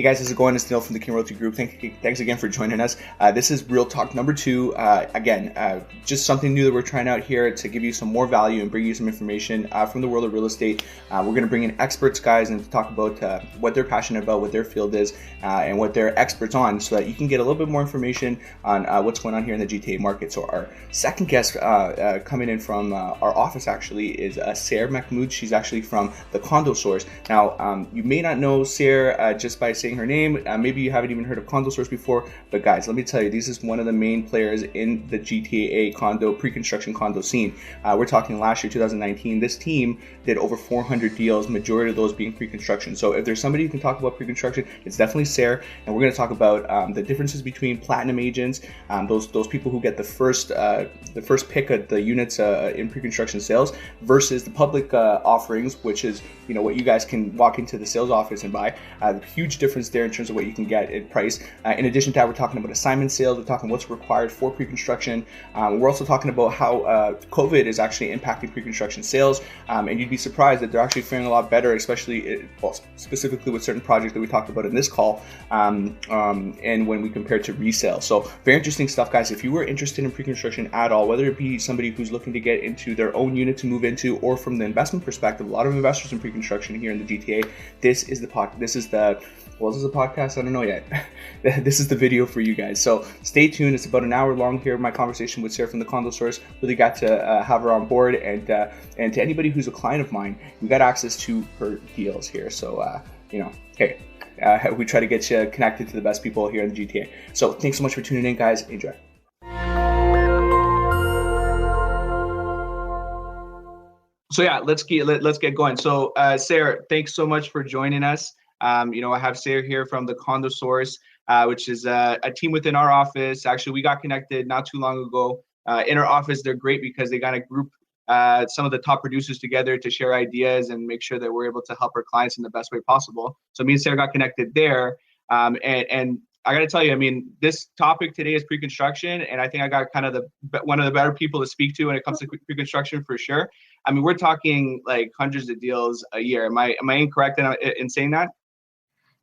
Hey guys, how's it going? It's Neil from the King Realty Group. Thanks again for joining us. This is Real Talk number 2. Just something new that we're trying out here to give you some more value and bring you some information from the world of real estate. We're going to bring in experts, guys, and talk about what they're passionate about, what their field is, and what they're experts on, so that you can get a little bit more information on what's going on here in the GTA market. So our second guest coming in from our office actually is Sehr Mahmoud. She's actually from the Condo source. Now, you may not know Sehr just by saying her name. Maybe you haven't even heard of Condo source before, but guys, let me tell you, this is one of the main players in the GTA condo, pre-construction condo scene. We're talking last year, 2019, this team did over 400 deals, majority of those being pre-construction. So if there's somebody who can talk about pre-construction, it's definitely Sehr. And we're going to talk about the differences between platinum agents, those people who get the first pick of the units in pre-construction sales, versus the public offerings, which is what you guys can walk into the sales office and buy. Huge difference there in terms of what you can get in price. In addition to that, we're talking about assignment sales. We're talking what's required for pre-construction. We're also talking about how COVID is actually impacting pre-construction sales, and you'd be surprised that they're actually faring a lot better, especially specifically with certain projects that we talked about in this call, and when we compare to resale. So very interesting stuff, guys. If you were interested in pre-construction at all, whether it be somebody who's looking to get into their own unit to move into, or from the investment perspective, a lot of investors in pre-construction here in the GTA, this is the podcast? I don't know yet. This is the video for you guys. So stay tuned. It's about an hour long here. My conversation with Sehr from the Condo Source. Really got to have her on board, and to anybody who's a client of mine, we got access to her deals here. So hey, we try to get you connected to the best people here in the GTA. So thanks so much for tuning in, guys. Enjoy. So yeah, let's get going. So Sehr, thanks so much for joining us. I have Sehr here from the Condo Source, which is a team within our office. Actually, we got connected not too long ago. In our office, they're great because they got to group some of the top producers together to share ideas and make sure that we're able to help our clients in the best way possible. So me and Sehr got connected there, and I got to tell you, this topic today is pre-construction, and I think I got kind of one of the better people to speak to when it comes to pre-construction for sure. We're talking like hundreds of deals a year. Am I incorrect in saying that?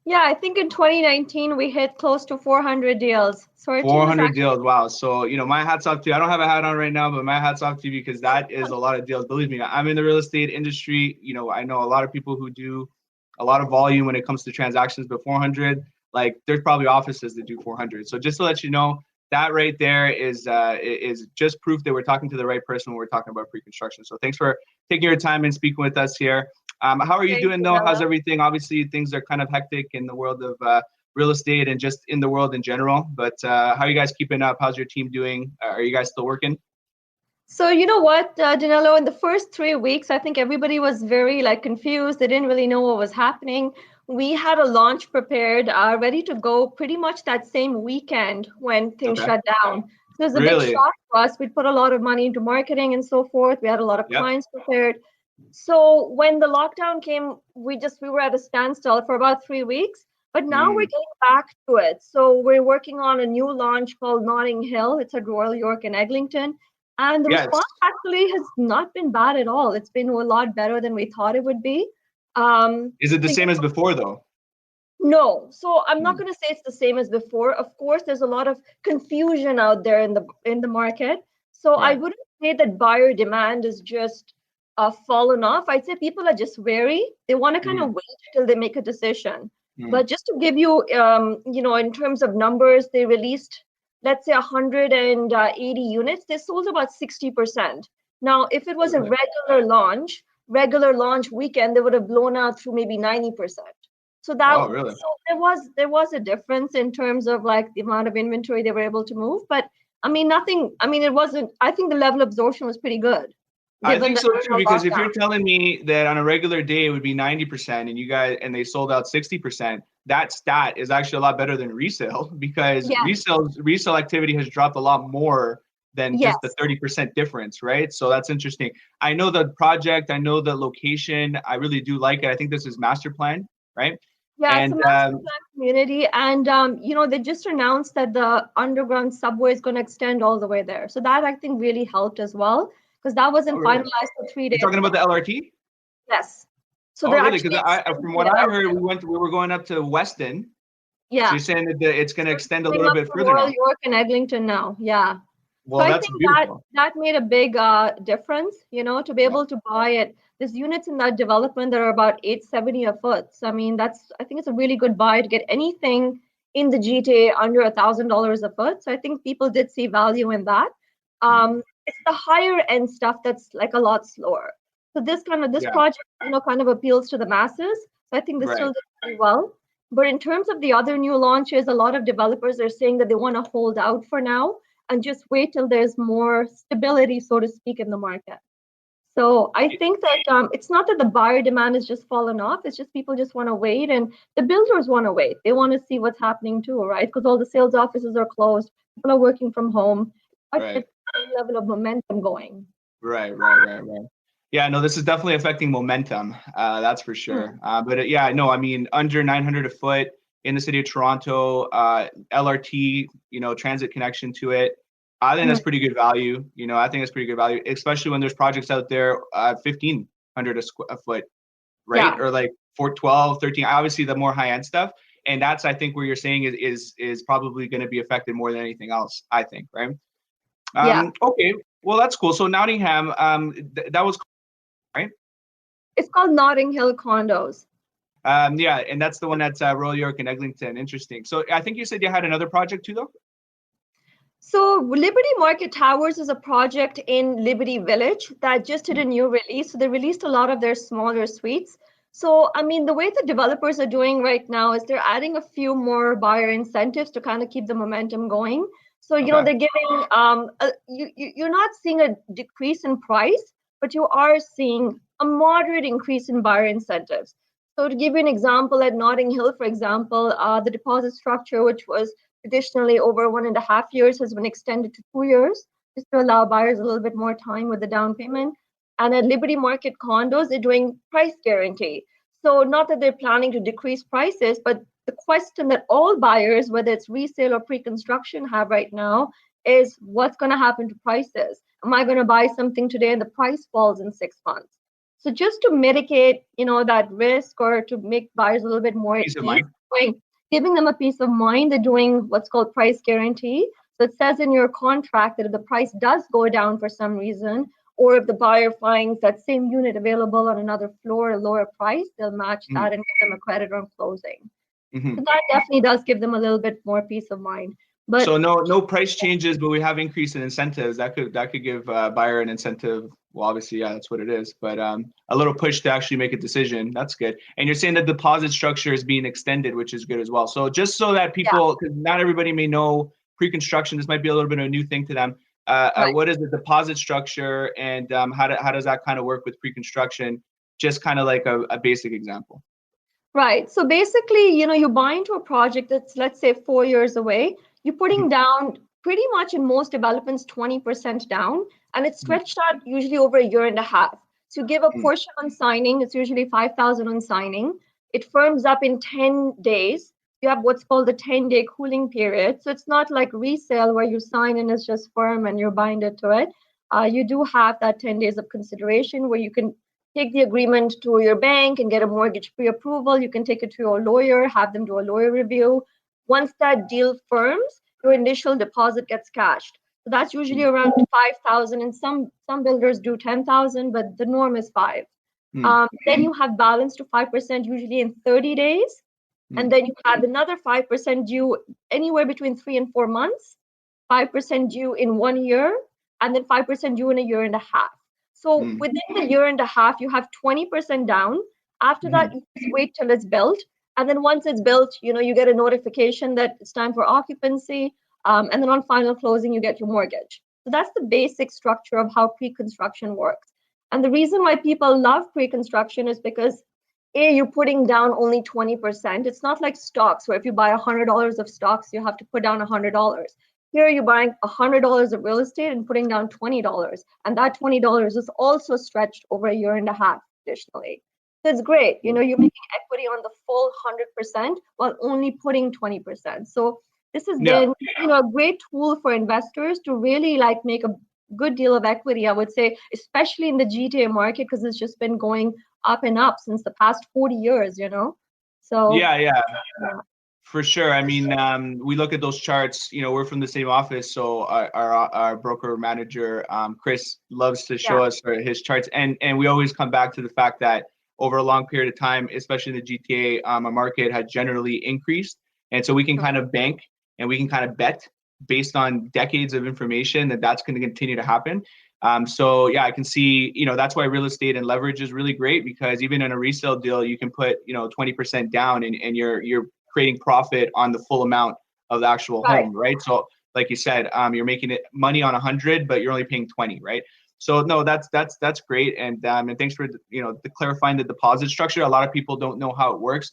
Yeah, I think in 2019 we hit close to 400 deals. So 400 deals, wow. So, my hat's off to you. I don't have a hat on right now, but my hat's off to you because that is a lot of deals. Believe me, I'm in the real estate industry. I know a lot of people who do a lot of volume when it comes to transactions, but 400, like there's probably offices that do 400. So just to let you know, that right there is just proof that we're talking to the right person when we're talking about pre-construction. So thanks for taking your time and speaking with us here. How are you doing though? How's everything? Obviously, things are kind of hectic in the world of real estate and just in the world in general. But how are you guys keeping up? How's your team doing? Are you guys still working? So you know what, Danilo, in the first 3 weeks, I think everybody was very confused. They didn't really know what was happening. We had a launch prepared, ready to go pretty much that same weekend when things shut down. So it was a big shock for us. We put a lot of money into marketing and so forth. We had a lot of clients prepared. So when the lockdown came, we were at a standstill for about 3 weeks, but now we're getting back to it. So we're working on a new launch called Notting Hill. It's at Royal York in Eglinton. And the response actually has not been bad at all. It's been a lot better than we thought it would be. Is it the same as before though? No. So I'm not going to say it's the same as before. Of course, there's a lot of confusion out there in the market. So I wouldn't say that buyer demand is just fallen off. I'd say people are just wary. They want to kind of wait till they make a decision. But just to give you, in terms of numbers, they released, let's say 180 units. They sold about 60%. Now, if it was a regular launch weekend, they would have blown out through maybe 90%. So there was a difference in terms of the amount of inventory they were able to move. But it wasn't, I think the level of absorption was pretty good. I think so too, because if you're telling me that on a regular day it would be 90% and they sold out 60%, that stat is actually a lot better than resale, because resale activity has dropped a lot more than just the 30% difference, right? So that's interesting. I know the project, I know the location, I really do like it. I think this is master plan, right? Yeah, it's a master plan community, and they just announced that the underground subway is going to extend all the way there. So that I think really helped as well, because that wasn't finalized for 3 days. You're talking about the LRT? Yes. So really? Because from what I heard, we were going up to Weston, So Yeah. you're saying that it's going to extend a Going little up bit to further Royal now. York and Eglinton now. Yeah. So Well, I that's think that beautiful. that made a big difference, to be Yeah. able to buy it. There's units in that development that are about 870 a foot. So I mean, I think it's a really good buy to get anything in the GTA under $1,000 a foot. So I think people did see value in that. It's the higher end stuff that's like a lot slower. So this Yeah. project, kind of appeals to the masses. So I think this still Right. did pretty well. But in terms of the other new launches, a lot of developers are saying that they want to hold out for now and just wait till there's more stability, so to speak, in the market. So I think that it's not that the buyer demand has just fallen off. It's just people just want to wait, and the builders want to wait. They want to see what's happening too, right? Because all the sales offices are closed. People are working from home. I get Right. the same level of momentum going. Right. Yeah, no, this is definitely affecting momentum. That's for sure. But yeah, no, I mean, under 900 a foot in the city of Toronto, LRT, transit connection to it. I think that's pretty good value. I think it's pretty good value, especially when there's projects out there, 1,500 a foot, right? Yeah, Or like 412, 13. Obviously, the more high end stuff, and that's I think where you're saying is probably going to be affected more than anything else. I think, right? yeah. Okay, well that's cool. So Nottingham, that was right. It's called Notting Hill Condos. Yeah, and that's the one that's Royal York and Eglinton. Interesting. So I think you said you had another project too, though. So Liberty Market Towers is a project in Liberty Village that just did a new release. So they released a lot of their smaller suites. So I mean, the way the developers are doing right now is they're adding a few more buyer incentives to kind of keep the momentum going. So Okay. they're giving you're not seeing a decrease in price, but you are seeing a moderate increase in buyer incentives. So to give you an example, at Notting Hill, for example, the deposit structure, which was traditionally over 1.5 years, has been extended to 2 years, just to allow buyers a little bit more time with the down payment. And at Liberty Market Condos, they're doing price guarantee. So not that they're planning to decrease prices, but the question that all buyers, whether it's resale or pre-construction, have right now is what's going to happen to prices? Am I going to buy something today and the price falls in 6 months? So just to mitigate, that risk, or to make buyers a little bit more at Peace of ease, mind. giving them a peace of mind, they're doing what's called price guarantee. So it says in your contract that if the price does go down for some reason, or if the buyer finds that same unit available on another floor at a lower price, they'll match that and give them a credit on closing. So that definitely does give them a little bit more peace of mind. But So no price changes, but we have increase in incentives. That could give buyer an incentive. Well, obviously, yeah, that's what it is. But a little push to actually make a decision. That's good. And you're saying that deposit structure is being extended, which is good as well. So just so that people, because not everybody may know pre-construction, this might be a little bit of a new thing to them. right. What is the deposit structure, and how does that kind of work with pre-construction? Just kind of like a basic example. Right. So basically, you buy into a project that's, let's say, 4 years away. You're putting down pretty much in most developments 20% down, and it's stretched out usually over a year and a half. So you give a portion on signing. It's usually 5,000 on signing. It firms up in 10 days. You have what's called the 10-day cooling period. So it's not like resale where you sign and it's just firm and you're binded to it. You do have that 10 days of consideration where you can take the agreement to your bank and get a mortgage pre-approval. You can take it to your lawyer, have them do a lawyer review. Once that deal firms, your initial deposit gets cashed. So that's usually around 5,000, and some builders do 10,000, but the norm is 5. Then you have balance to 5% usually in 30 days, and then you have another 5% due anywhere between 3 and 4 months, 5% due in 1 year, and then 5% due in a year and a half. So within the year and a half, you have 20% down. After that, you just wait till it's built. And then once it's built, you get a notification that it's time for occupancy. And then on final closing, you get your mortgage. So that's the basic structure of how pre-construction works. And the reason why people love pre-construction is because you're putting down only 20%. It's not like stocks where if you buy $100 of stocks, you have to put down $100. Here you're buying $100 of real estate and putting down $20. And that $20 is also stretched over a year and a half additionally. So it's great. You're making equity on the full 100% while only putting 20%. So this has been, a great tool for investors to really make a good deal of equity, I would say, especially in the GTA market, because it's just been going up and up since the past 40 years, So Yeah. For sure. I mean, we look at those charts. You know, we're from the same office, so our broker manager, Chris, loves to show Yeah. us his charts, and we always come back to the fact that over a long period of time, especially in the GTA, our market has generally increased, and so we can kind of bank and we can kind of bet based on decades of information that that's going to continue to happen. So yeah, I can see, you know, that's why real estate and leverage is really great, because even in a resale deal, you can put, you know, 20% down and you're creating profit on the full amount of the actual home, right? So like you said, you're making it money on 100, but you're only paying 20, right? So no, that's great, and thanks for, you know, the clarifying the deposit structure. A lot of people don't know how it works.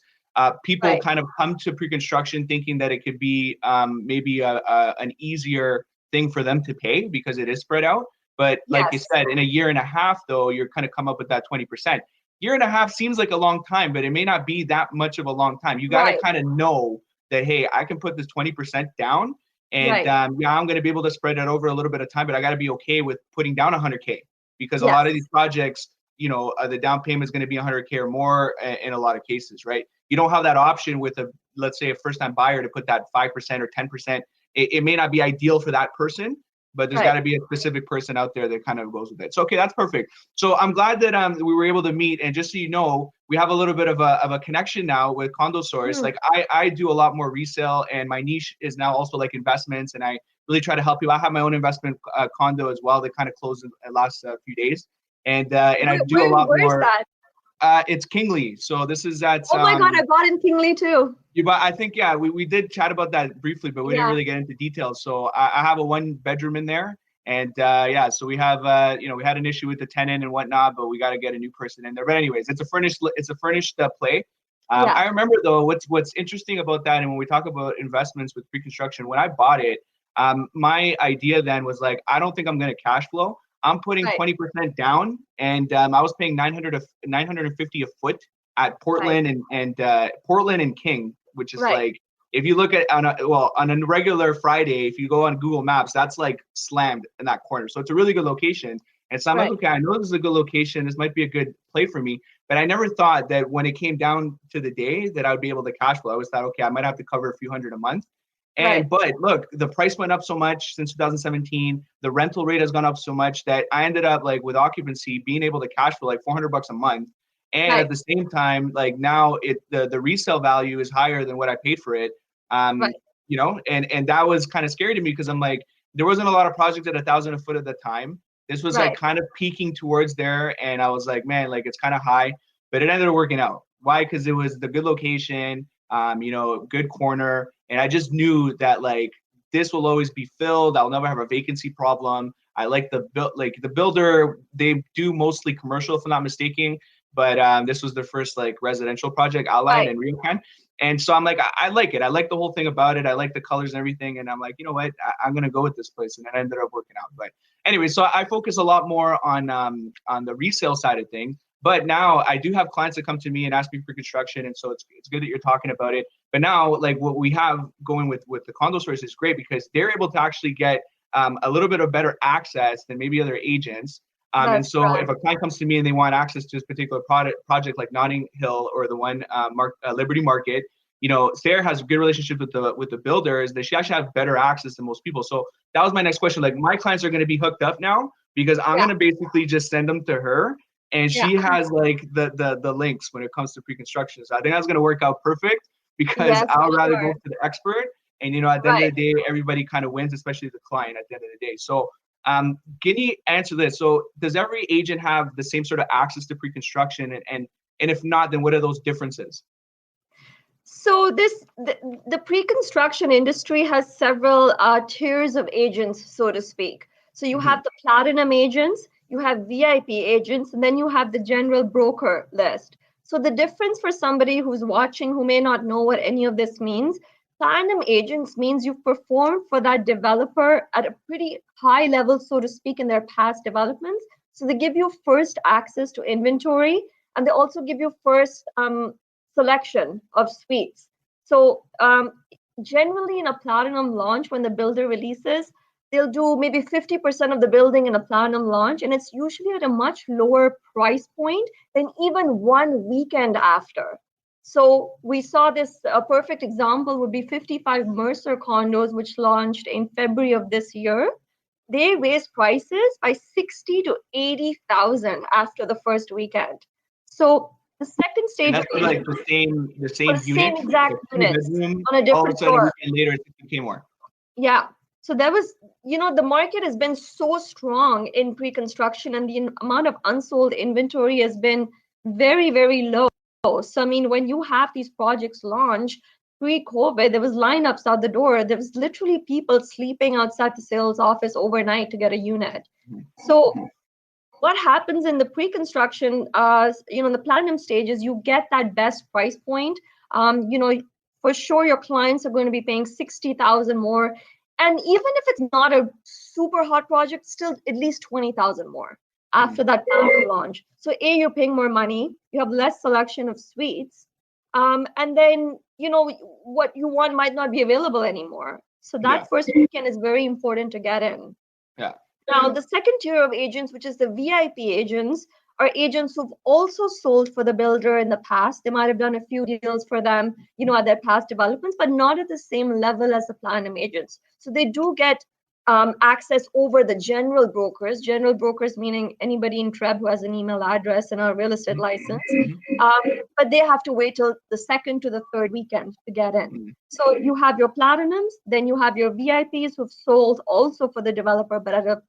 People kind of come to pre-construction thinking that it could be maybe an easier thing for them to pay because it is spread out. But like you said, in a year and a half, though, you're kind of come up with that 20%. Year and a half seems like a long time, but it may not be that much of a long time. You got to kind of know that, hey, I can put this 20% down, and yeah, I'm going to be able to spread it over a little bit of time, but I got to be okay with putting down 100K, because a lot of these projects, you know, the down payment is going to be 100K or more in a lot of cases, right? You don't have that option with a, let's say, a first-time buyer to put that 5% or 10%. It may not be ideal for that person, but there's got to be a specific person out there that kind of goes with it. So, okay, that's perfect. So I'm glad that we were able to meet. And just so you know, we have a little bit of a connection now with Condo Source. Like I do a lot more resale, and my niche is now also like investments. And I really try to help people. I have my own investment condo as well that kind of closed in the last few days. And I do a lot more. Where's that? It's Kingley. So this is at. Oh my God, I bought in Kingley too. But I think, yeah, we did chat about that briefly, but we didn't really get into details. So I have a 1-bedroom in there, and yeah, so we have you know, we had an issue with the tenant and whatnot, but we got to get a new person in there. But anyways, it's a furnished play. I remember though, what's interesting about that, and when we talk about investments with pre-construction, when I bought it, my idea then was like, I don't think I'm going to cash flow. I'm putting 20% down, and I was paying 950 a foot at Portland and Portland and King, which is like, if you look at on a regular Friday, if you go on Google Maps, that's like slammed in that corner. So it's a really good location. And so I'm like, okay, I know this is a good location. This might be a good play for me. But I never thought that when it came down to the day that I would be able to cash flow. I always thought, okay, I might have to cover a few hundred a month. And but look, the price went up so much since 2017. The rental rate has gone up so much that I ended up like with occupancy being able to cash flow like $400 a month. And at the same time, like now the resale value is higher than what I paid for it. You know, and that was kind of scary to me, because I'm like, there wasn't a lot of projects at $1,000 a foot at the time. This was like kind of peaking towards there. And I was like, man, like it's kind of high, but it ended up working out. Why? Because it was the good location, you know, good corner. And I just knew that like this will always be filled. I'll never have a vacancy problem. I like the builder. They do mostly commercial, if I'm not mistaken. But this was their first like residential project, Outline and Riocan. And so I'm like, I like it. I like the whole thing about it. I like the colors and everything. And I'm like, you know what? I'm going to go with this place. And it ended up working out. But anyway, so I focus a lot more on the resale side of things. But now I do have clients that come to me and ask me for construction. And so it's good that you're talking about it. But now, like what we have going with the Condo Source is great, because they're able to actually get a little bit of better access than maybe other agents. And so if a client comes to me and they want access to this particular project like Notting Hill or the one Liberty Market, you know, Sehr has a good relationship with the builders. That she actually have better access than most people. So that was my next question. Like my clients are going to be hooked up now, because I'm going to basically just send them to her, and she has like the links when it comes to pre-construction. So I think that's going to work out perfect, because I'll rather go to the expert. And, you know, at the end of the day, everybody kind of wins, especially the client at the end of the day. So can you answer this? So does every agent have the same sort of access to pre-construction? And if not, then what are those differences? So the pre-construction industry has several tiers of agents, so to speak. So you have the platinum agents, you have VIP agents, and then you have the general broker list. So the difference for somebody who's watching who may not know what any of this means, platinum agents means you've performed for that developer at a pretty high level, so to speak, in their past developments. So they give you first access to inventory, and they also give you first selection of suites. So generally in a platinum launch, when the builder releases, they'll do maybe 50% of the building in a platinum launch, and it's usually at a much lower price point than even one weekend after. So we saw this, a perfect example would be 55 Mercer condos, which launched in February of this year. They raised prices by 60 to 80,000 after the first weekend. So the second And stage of that's for like the for same the same unit, exact like units bedroom, on a all of different a sudden a floor. weekend later it's 60K more. Yeah. So there was, the market has been so strong in pre-construction, and the amount of unsold inventory has been very, very low. So, I mean, when you have these projects launch pre-COVID, there was lineups out the door. There was literally people sleeping outside the sales office overnight to get a unit. So what happens in the pre-construction, the platinum stage is you get that best price point. For sure your clients are going to be paying 60,000 more. And even if it's not a super hot project, still at least 20,000 more after that platinum launch. So you're paying more money, you have less selection of suites. And then, what you want might not be available anymore. So that first weekend is very important to get in. Yeah. Now, the second tier of agents, which is the VIP agents, are agents who've also sold for the builder in the past. They might have done a few deals for them, at their past developments, but not at the same level as the platinum agents. So they do get access over the general brokers meaning anybody in Treb who has an email address and a real estate license. But they have to wait till the second to the third weekend to get in. So you have your platinums, then you have your VIPs who've sold also for the developer, but at a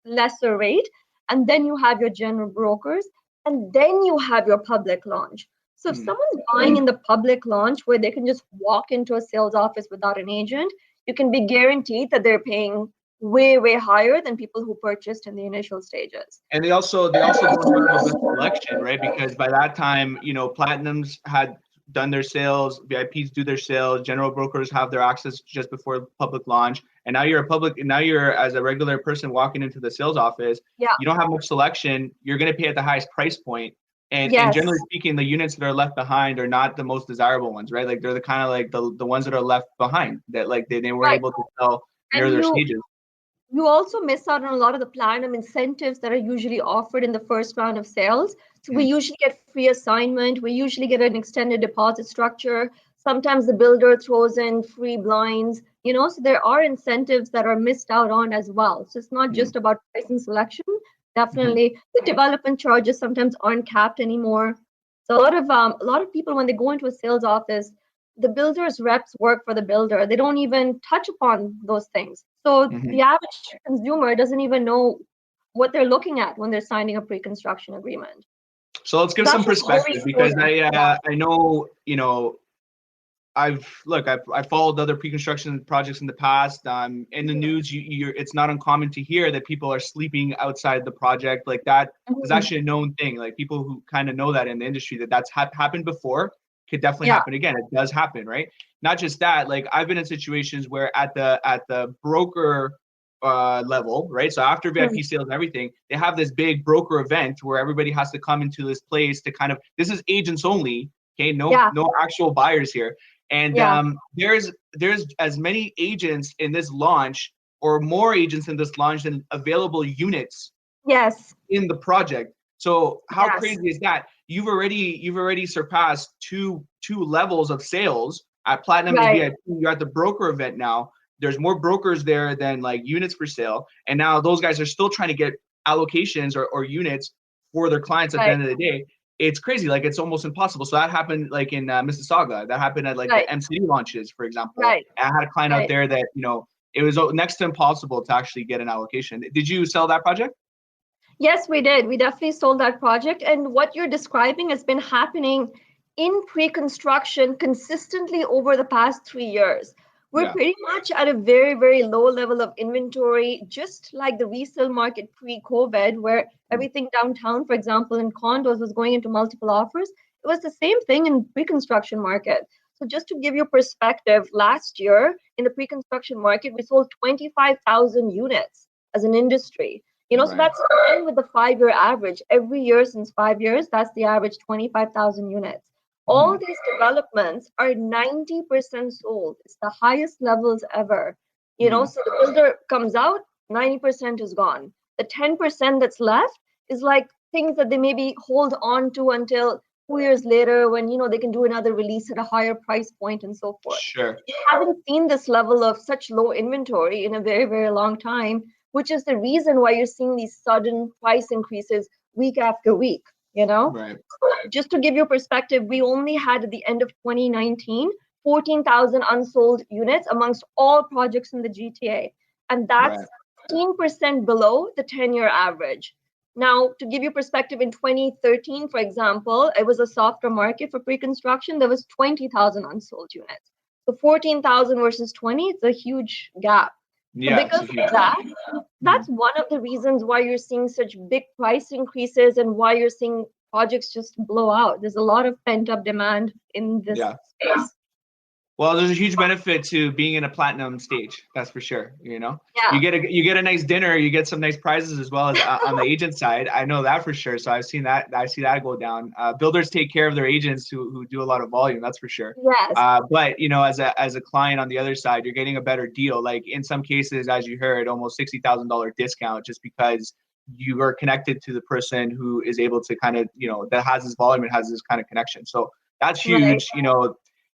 lesser rate. And then you have your general brokers, and then you have your public launch. So if someone's buying in the public launch where they can just walk into a sales office without an agent, you can be guaranteed that they're paying way, way higher than people who purchased in the initial stages. And they also don't have the best selection, right? Because by that time, platinums had done their sales, VIPs do their sales, general brokers have their access just before public launch. And now you're as a regular person walking into the sales office, you don't have much selection. You're going to pay at the highest price point. And generally speaking, the units that are left behind are not the most desirable ones, right? Like they're the kind of like the ones that are left behind that like they weren't able to sell near their stages. You also miss out on a lot of the platinum incentives that are usually offered in the first round of sales. So we usually get free assignment. We usually get an extended deposit structure. Sometimes the builder throws in free blinds, so there are incentives that are missed out on as well. So it's not just about price and selection. Definitely the development charges sometimes aren't capped anymore. So a lot of people, when they go into a sales office, the builder's reps work for the builder. They don't even touch upon those things. So the average consumer doesn't even know what they're looking at when they're signing a pre-construction agreement. So let's give some perspective, because I know, I've followed other pre-construction projects in the past. In the news, it's not uncommon to hear that people are sleeping outside the project. Like that is actually a known thing. Like people who kind of know that in the industry, that's happened before, could definitely happen again. It does happen, right? Not just that. Like I've been in situations where at the broker level, right? So after VIP sales and everything, they have this big broker event where everybody has to come into this place to kind of, this is agents only. Okay, no actual buyers here. And there's as many agents in this launch or more agents in this launch than available units in the project. So how crazy is that? You've already surpassed two levels of sales at platinum and VIP. You're at the broker event now. There's more brokers there than like units for sale. And now those guys are still trying to get allocations or units for their clients at the end of the day. It's crazy. Like it's almost impossible. So that happened like in Mississauga. That happened at like the MCD launches, for example. I had a client out there that, it was next to impossible to actually get an allocation. Did you sell that project? Yes, we did. We definitely sold that project. And what you're describing has been happening in pre-construction consistently over the past 3 years. We're pretty much at a very, very low level of inventory, just like the resale market pre-COVID, where everything downtown, for example, in condos was going into multiple offers. It was the same thing in pre-construction market. So just to give you perspective, last year in the pre-construction market, we sold 25,000 units as an industry. So that's in line with the 5-year average. Every year since 5 years, that's the average, 25,000 units. All these developments are 90% sold. It's the highest levels ever. So the builder comes out, 90% is gone. The 10% that's left is like things that they maybe hold on to until 2 years later when, they can do another release at a higher price point and so forth. Sure. We haven't seen this level of such low inventory in a very, very long time, which is the reason why you're seeing these sudden price increases week after week, Right. Just to give you perspective, we only had at the end of 2019, 14,000 unsold units amongst all projects in the GTA. And that's Right. 15% below the 10-year average. Now, to give you perspective, in 2013, for example, it was a softer market for pre-construction. There was 20,000 unsold units. So 14,000 versus 20, it's a huge gap. So Yeah. because of that, that's one of the reasons why you're seeing such big price increases and why you're seeing projects just blow out. There's a lot of pent-up demand in this space. Well, there's a huge benefit to being in a platinum stage. That's for sure. Yeah. You get a nice dinner. You get some nice prizes as well as on the agent side. I know that for sure. So I've seen that. I see that go down. Builders take care of their agents who do a lot of volume. That's for sure. Yes. But as a client on the other side, you're getting a better deal. Like in some cases, as you heard, almost $60,000 discount just because you are connected to the person who is able to kind of that has this volume and has this kind of connection. So that's huge. Right.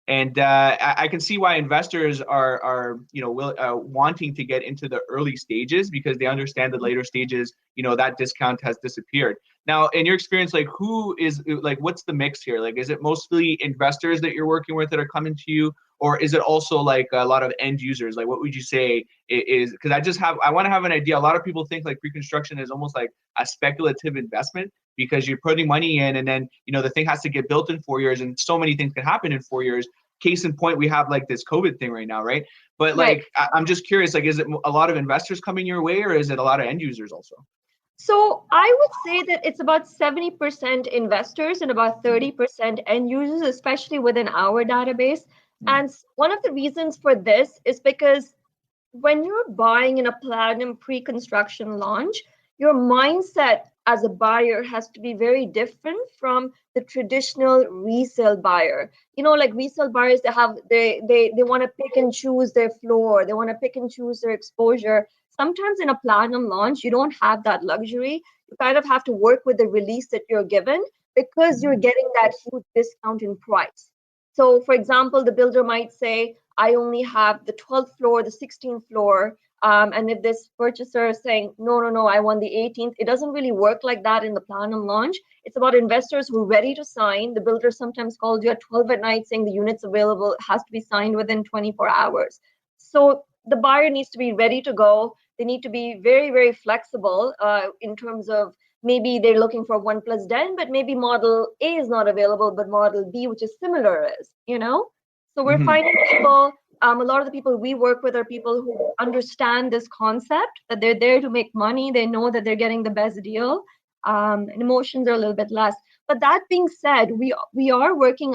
And I can see why investors are wanting to get into the early stages because they understand the later stages, that discount has disappeared. Now, in your experience, what's the mix here? Like, is it mostly investors that you're working with that are coming to you, or is it also like a lot of end users? Like, what would you say is? Because I want to have an idea. A lot of people think like pre-construction is almost like a speculative investment because you're putting money in and then the thing has to get built in 4 years and so many things can happen in 4 years. Case in point, we have like this COVID thing right now, right? But like, I'm just curious, like, is it a lot of investors coming your way or is it a lot of end users also? So I would say that it's about 70% investors and about 30% end users, especially within our database. And one of the reasons for this is because when you're buying in a platinum pre-construction launch, your mindset as a buyer has to be very different from the traditional resale buyer. Like resale buyers, they want to pick and choose their floor, they want to pick and choose their exposure. Sometimes in a platinum launch, you don't have that luxury. You kind of have to work with the release that you're given because you're getting that huge discount in price. So, for example, the builder might say, I only have the 12th floor, the 16th floor. And if this purchaser is saying, no, I want the 18th, it doesn't really work like that in the platinum launch. It's about investors who are ready to sign. The builder sometimes calls you at 12 at night saying the unit's available, it has to be signed within 24 hours. So the buyer needs to be ready to go. They need to be very, very flexible in terms of maybe they're looking for 1+10, but maybe model A is not available, but model B, which is similar, is, So we're finding people, a lot of the people we work with are people who understand this concept, that they're there to make money. They know that they're getting the best deal, and emotions are a little bit less. But that being said, we are working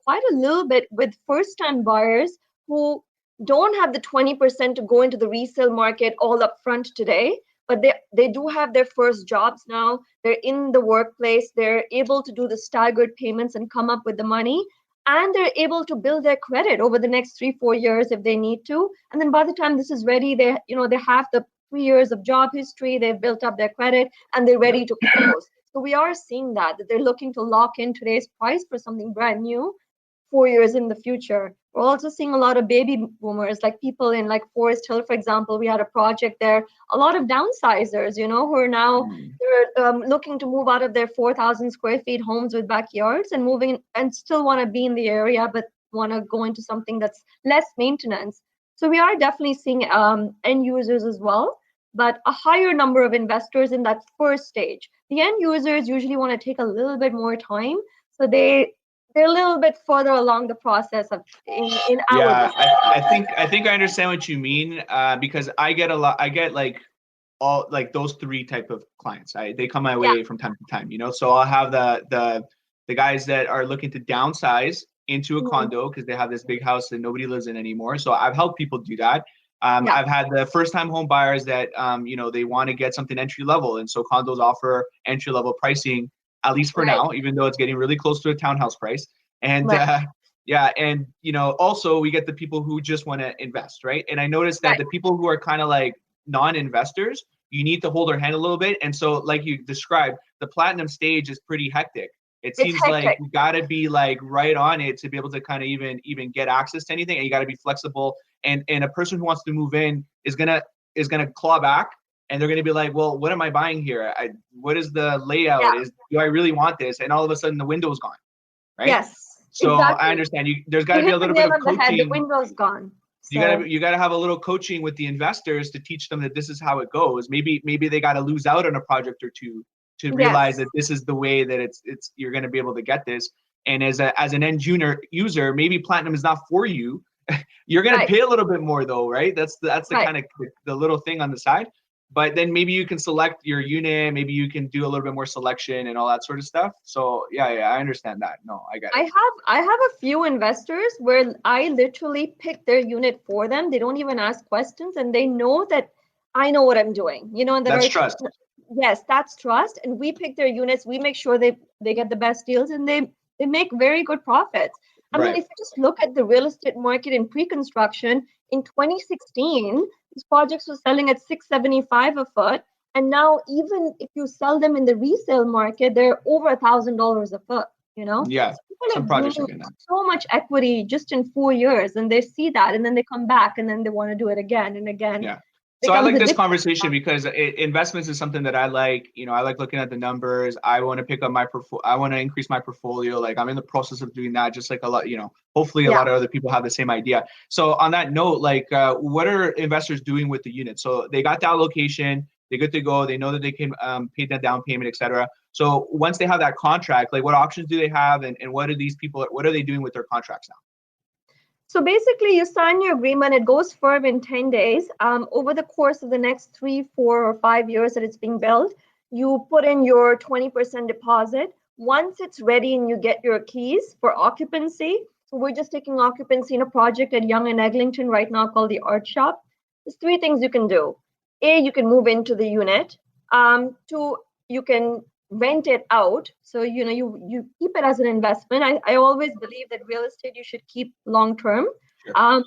quite a little bit with first-time buyers who don't have the 20% to go into the resale market all up front today, but they do have their first jobs now. They're in the workplace. They're able to do the staggered payments and come up with the money. And they're able to build their credit over the next 3-4 years if they need to. And then by the time this is ready, they have the 3 years of job history. They've built up their credit and they're ready to close. So we are seeing that they're looking to lock in today's price for something brand new 4 years in the future. We're also seeing a lot of baby boomers, like people in like Forest Hill, for example. We had a project there, a lot of downsizers, who are now they're looking to move out of their 4,000 square feet homes with backyards and moving and still want to be in the area, but want to go into something that's less maintenance. So we are definitely seeing end users as well, but a higher number of investors in that first stage. The end users usually want to take a little bit more time. So they're a little bit further along the process of in our I think I understand what you mean because I get like all like those three type of clients. They come my way from time to time, so I'll have the guys that are looking to downsize into a condo because they have this big house that nobody lives in anymore. So I've helped people do that. I've had the first time home buyers that they want to get something entry level, and so condos offer entry level pricing, at least for now, even though it's getting really close to a townhouse price. And and also we get the people who just want to invest, right? And I noticed that the people who are kind of like non-investors, you need to hold their hand a little bit. And so like you described, the platinum stage is pretty hectic. It It's seems like hectic. you got to be like right on it to be able to kind of even get access to anything, and you got to be flexible. And a person who wants to move in is gonna claw back, and they're gonna be like, well, what am I buying here? What is the layout? Yeah. Do I really want this? And all of a sudden the window's gone, right? Yes, So I exactly. understand there's got You to be hit a the little bit nail of on the head. The coaching. window's gone. You So gotta have a little coaching with the investors to teach them that this is how it goes. Maybe they got to lose out on a project or two to realize yes, that this is the way that it's you're gonna be able to get this. And as an end user, maybe platinum is not for you. You're gonna right, pay a little bit more though, right? That's the right. kind of the little thing on the side. But then maybe you can select your unit. Maybe you can do a little bit more selection and all that sort of stuff. So yeah, I understand that. No, I get it. I have a few investors where I literally pick their unit for them. They don't even ask questions, and they know that I know what I'm doing. And that That's are trust. yes, that's trust. And we pick their units. We make sure they get the best deals, and they make very good profits. I mean, Right. if you just look at the real estate market in pre-construction in 2016, these projects were selling at 675 a foot. And now, even if you sell them in the resale market, they're over $1,000 a foot. Yeah. So people Some are projects are gaining getting that. so much equity just in 4 years, and they see that, and then they come back, and then they want to do it again and again. Yeah. So I Becomes like this addictive. conversation because investments is something that I like. I like looking at the numbers. I want to pick up I want to increase my portfolio. Like I'm in the process of doing that, just like a lot. Hopefully a Yeah. lot of other people have the same idea. So on that note, like, what are investors doing with the unit? So they got the allocation, they're good to go. They know that they can pay that down payment, etc. So once they have that contract, like what options do they have, and what are they doing with their contracts now? So basically, you sign your agreement, it goes firm in 10 days. Over the course of the next 3, 4, or 5 years that it's being built, you put in your 20% deposit. Once it's ready and you get your keys for occupancy, so we're just taking occupancy in a project at Yonge and Eglinton right now called the Art Shop. There's 3 things you can do. A, you can move into the unit. 2, you can rent it out. So you keep it as an investment. I always believe that real estate you should keep long term. Sure.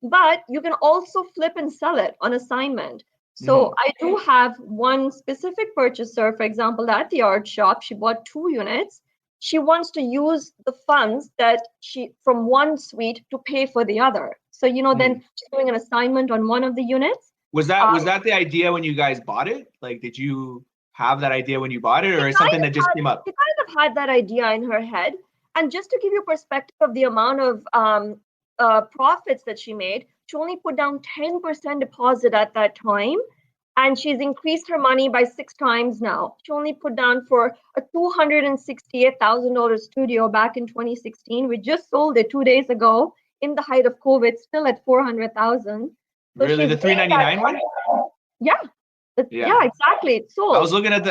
But you can also flip and sell it on assignment. So Mm-hmm. I do have one specific purchaser, for example, at the art shop. She bought 2 units. She wants to use the funds that she from one suite to pay for the other. So then she's doing an assignment on one of the units. Was that the idea when you guys bought it? Like, did you have that idea when you bought it, or is something that just came up? She kind of had that idea in her head. And just to give you perspective of the amount of profits that she made, she only put down 10% deposit at that time. And she's increased her money by 6 times now. She only put down for a $268,000 studio back in 2016. We just sold it 2 days ago in the height of COVID, still at 400,000. So Really, the 399 one? Yeah. Yeah, exactly. It's sold. I was looking at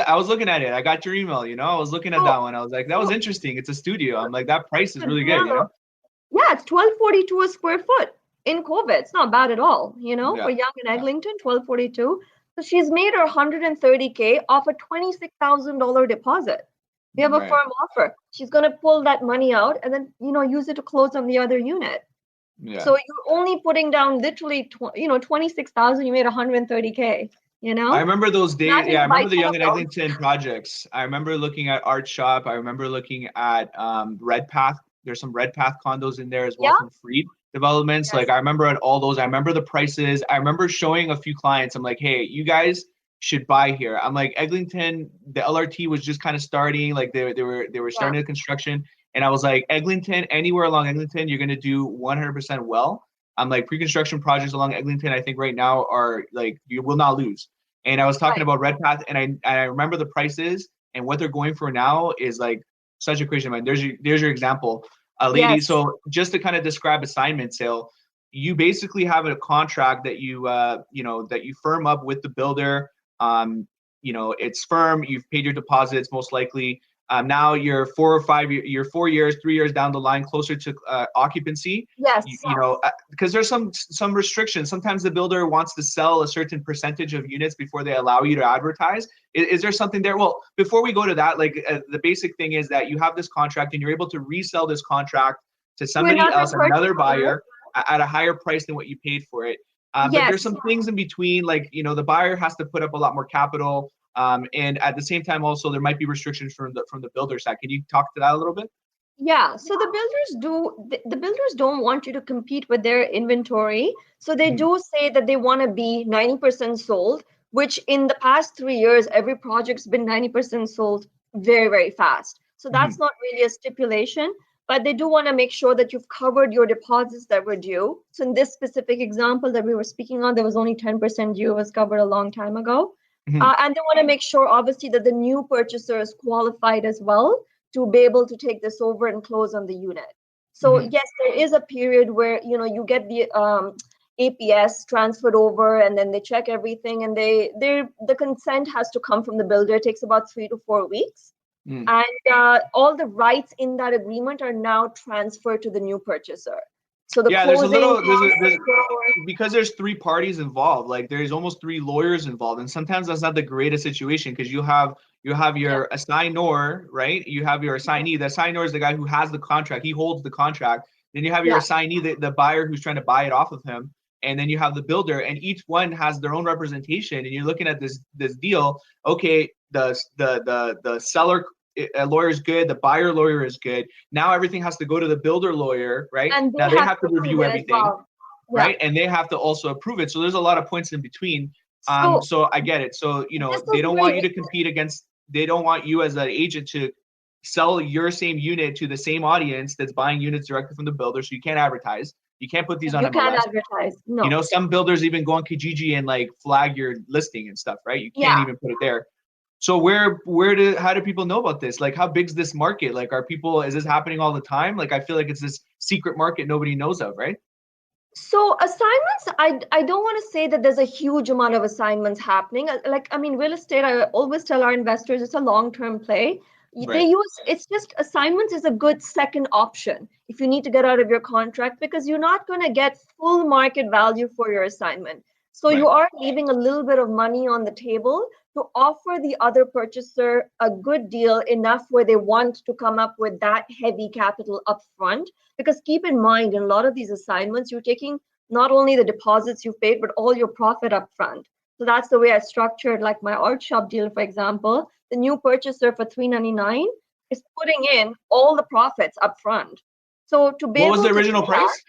it. I got your email. I was looking at that one. I was like, that was interesting. It's a studio. I'm like, that price is really good. Yeah, it's $1,242 a square foot in COVID. It's not bad at all. Yeah. For Yonge and Eglinton, $1,242. So she's made her $130K off a $26,000 deposit. We have a firm offer. She's going to pull that money out and then use it to close on the other unit. Yeah. So you're only putting down literally 26,000. You made 130K. I remember those days. Imagine Yeah, I remember the buy Yonge and 12. Eglinton projects. I remember looking at Art Shop. I remember looking at Red Path. There's some Red Path condos in there as well from Freed Developments. Yes. Like I remember at all those. I remember the prices. I remember showing a few clients. I'm like, hey, you guys should buy here. I'm like, Eglinton, the LRT was just kind of starting. Like they were starting the construction, and I was like, Eglinton, anywhere along Eglinton, you're gonna do 100% well. I'm like, pre-construction projects along Eglinton, I think right now are like, you will not lose. And I was talking about Red Path, and I remember the prices, and what they're going for now is like such a crazy amount. There's your example, a lady. Yes. So just to kind of describe assignment sale, you basically have a contract that you that you firm up with the builder. It's firm. You've paid your deposits most likely. Now you're 4 years, 3 years down the line, closer to occupancy. Yes. Because there's some restrictions. Sometimes the builder wants to sell a certain percentage of units before they allow you to advertise. Is there something there? Well, before we go to that, like the basic thing is that you have this contract and you're able to resell this contract to somebody else, another buyer, at a higher price than what you paid for it. But there's some things in between, like the buyer has to put up a lot more capital. And at the same time, also there might be restrictions from the builder side. Can you talk to that a little bit? Yeah, so the builders don't want you to compete with their inventory. So they do say that they want to be 90% sold, which in the past 3 years, every project's been 90% sold very, very fast. So that's not really a stipulation, but they do want to make sure that you've covered your deposits that were due. So in this specific example that we were speaking on, there was only 10% due, was covered a long time ago. And they want to make sure, obviously, that the new purchaser is qualified as well to be able to take this over and close on the unit. So yes, there is a period where you get the APS transferred over, and then they check everything, and the consent has to come from the builder. It takes about 3 to 4 weeks, and all the rights in that agreement are now transferred to the new purchaser. So the there's because there's 3 parties involved, like there's almost 3 lawyers involved, and sometimes that's not the greatest situation, because you have your assignor, right? You have your assignee. The assignor is the guy who has the contract. He holds the contract. Then you have your assignee, the buyer who's trying to buy it off of him. And then you have the builder, and each one has their own representation. And you're looking at this deal. Okay, the seller lawyer is good. The buyer lawyer is good. Now everything has to go to the builder lawyer, right? And now they have to review everything, right? And they have to also approve it. So there's a lot of points in between. So I get it. So they don't want you to compete against. They don't want you as an agent to sell your same unit to the same audience that's buying units directly from the builder. So you can't advertise. You can't put these on MLS. You can't advertise. No. Some builders even go on Kijiji and like flag your listing and stuff, right? You can't even put it there. So how do people know about this? Like, how big's this market? Like, is this happening all the time? Like, I feel like it's this secret market nobody knows of, right? So assignments, I don't want to say that there's a huge amount of assignments happening. Real estate, I always tell our investors, it's a long-term play. It's just assignments is a good second option if you need to get out of your contract, because you're not going to get full market value for your assignment. So you are leaving a little bit of money on the table to offer the other purchaser a good deal, enough where they want to come up with that heavy capital up front. Because keep in mind, in a lot of these assignments, you're taking not only the deposits you've paid, but all your profit up front. So that's the way I structured, like my art shop deal, for example. The new purchaser for $399 is putting in all the profits up front. So to be what was the original price?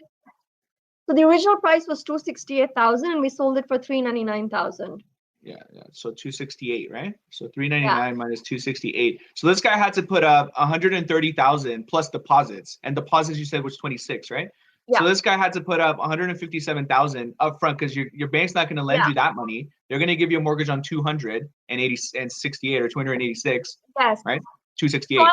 So the original price was $268,000, and we sold it for $399,000. Yeah. So 268, right? So 399 minus 268. So this guy had to put up 130,000 plus deposits, and deposits you said was 26, right? Yeah. So this guy had to put up 157,000 up front, because your bank's not going to lend you that money. They're going to give you a mortgage on 268 or 286. Yes. Right. 268. So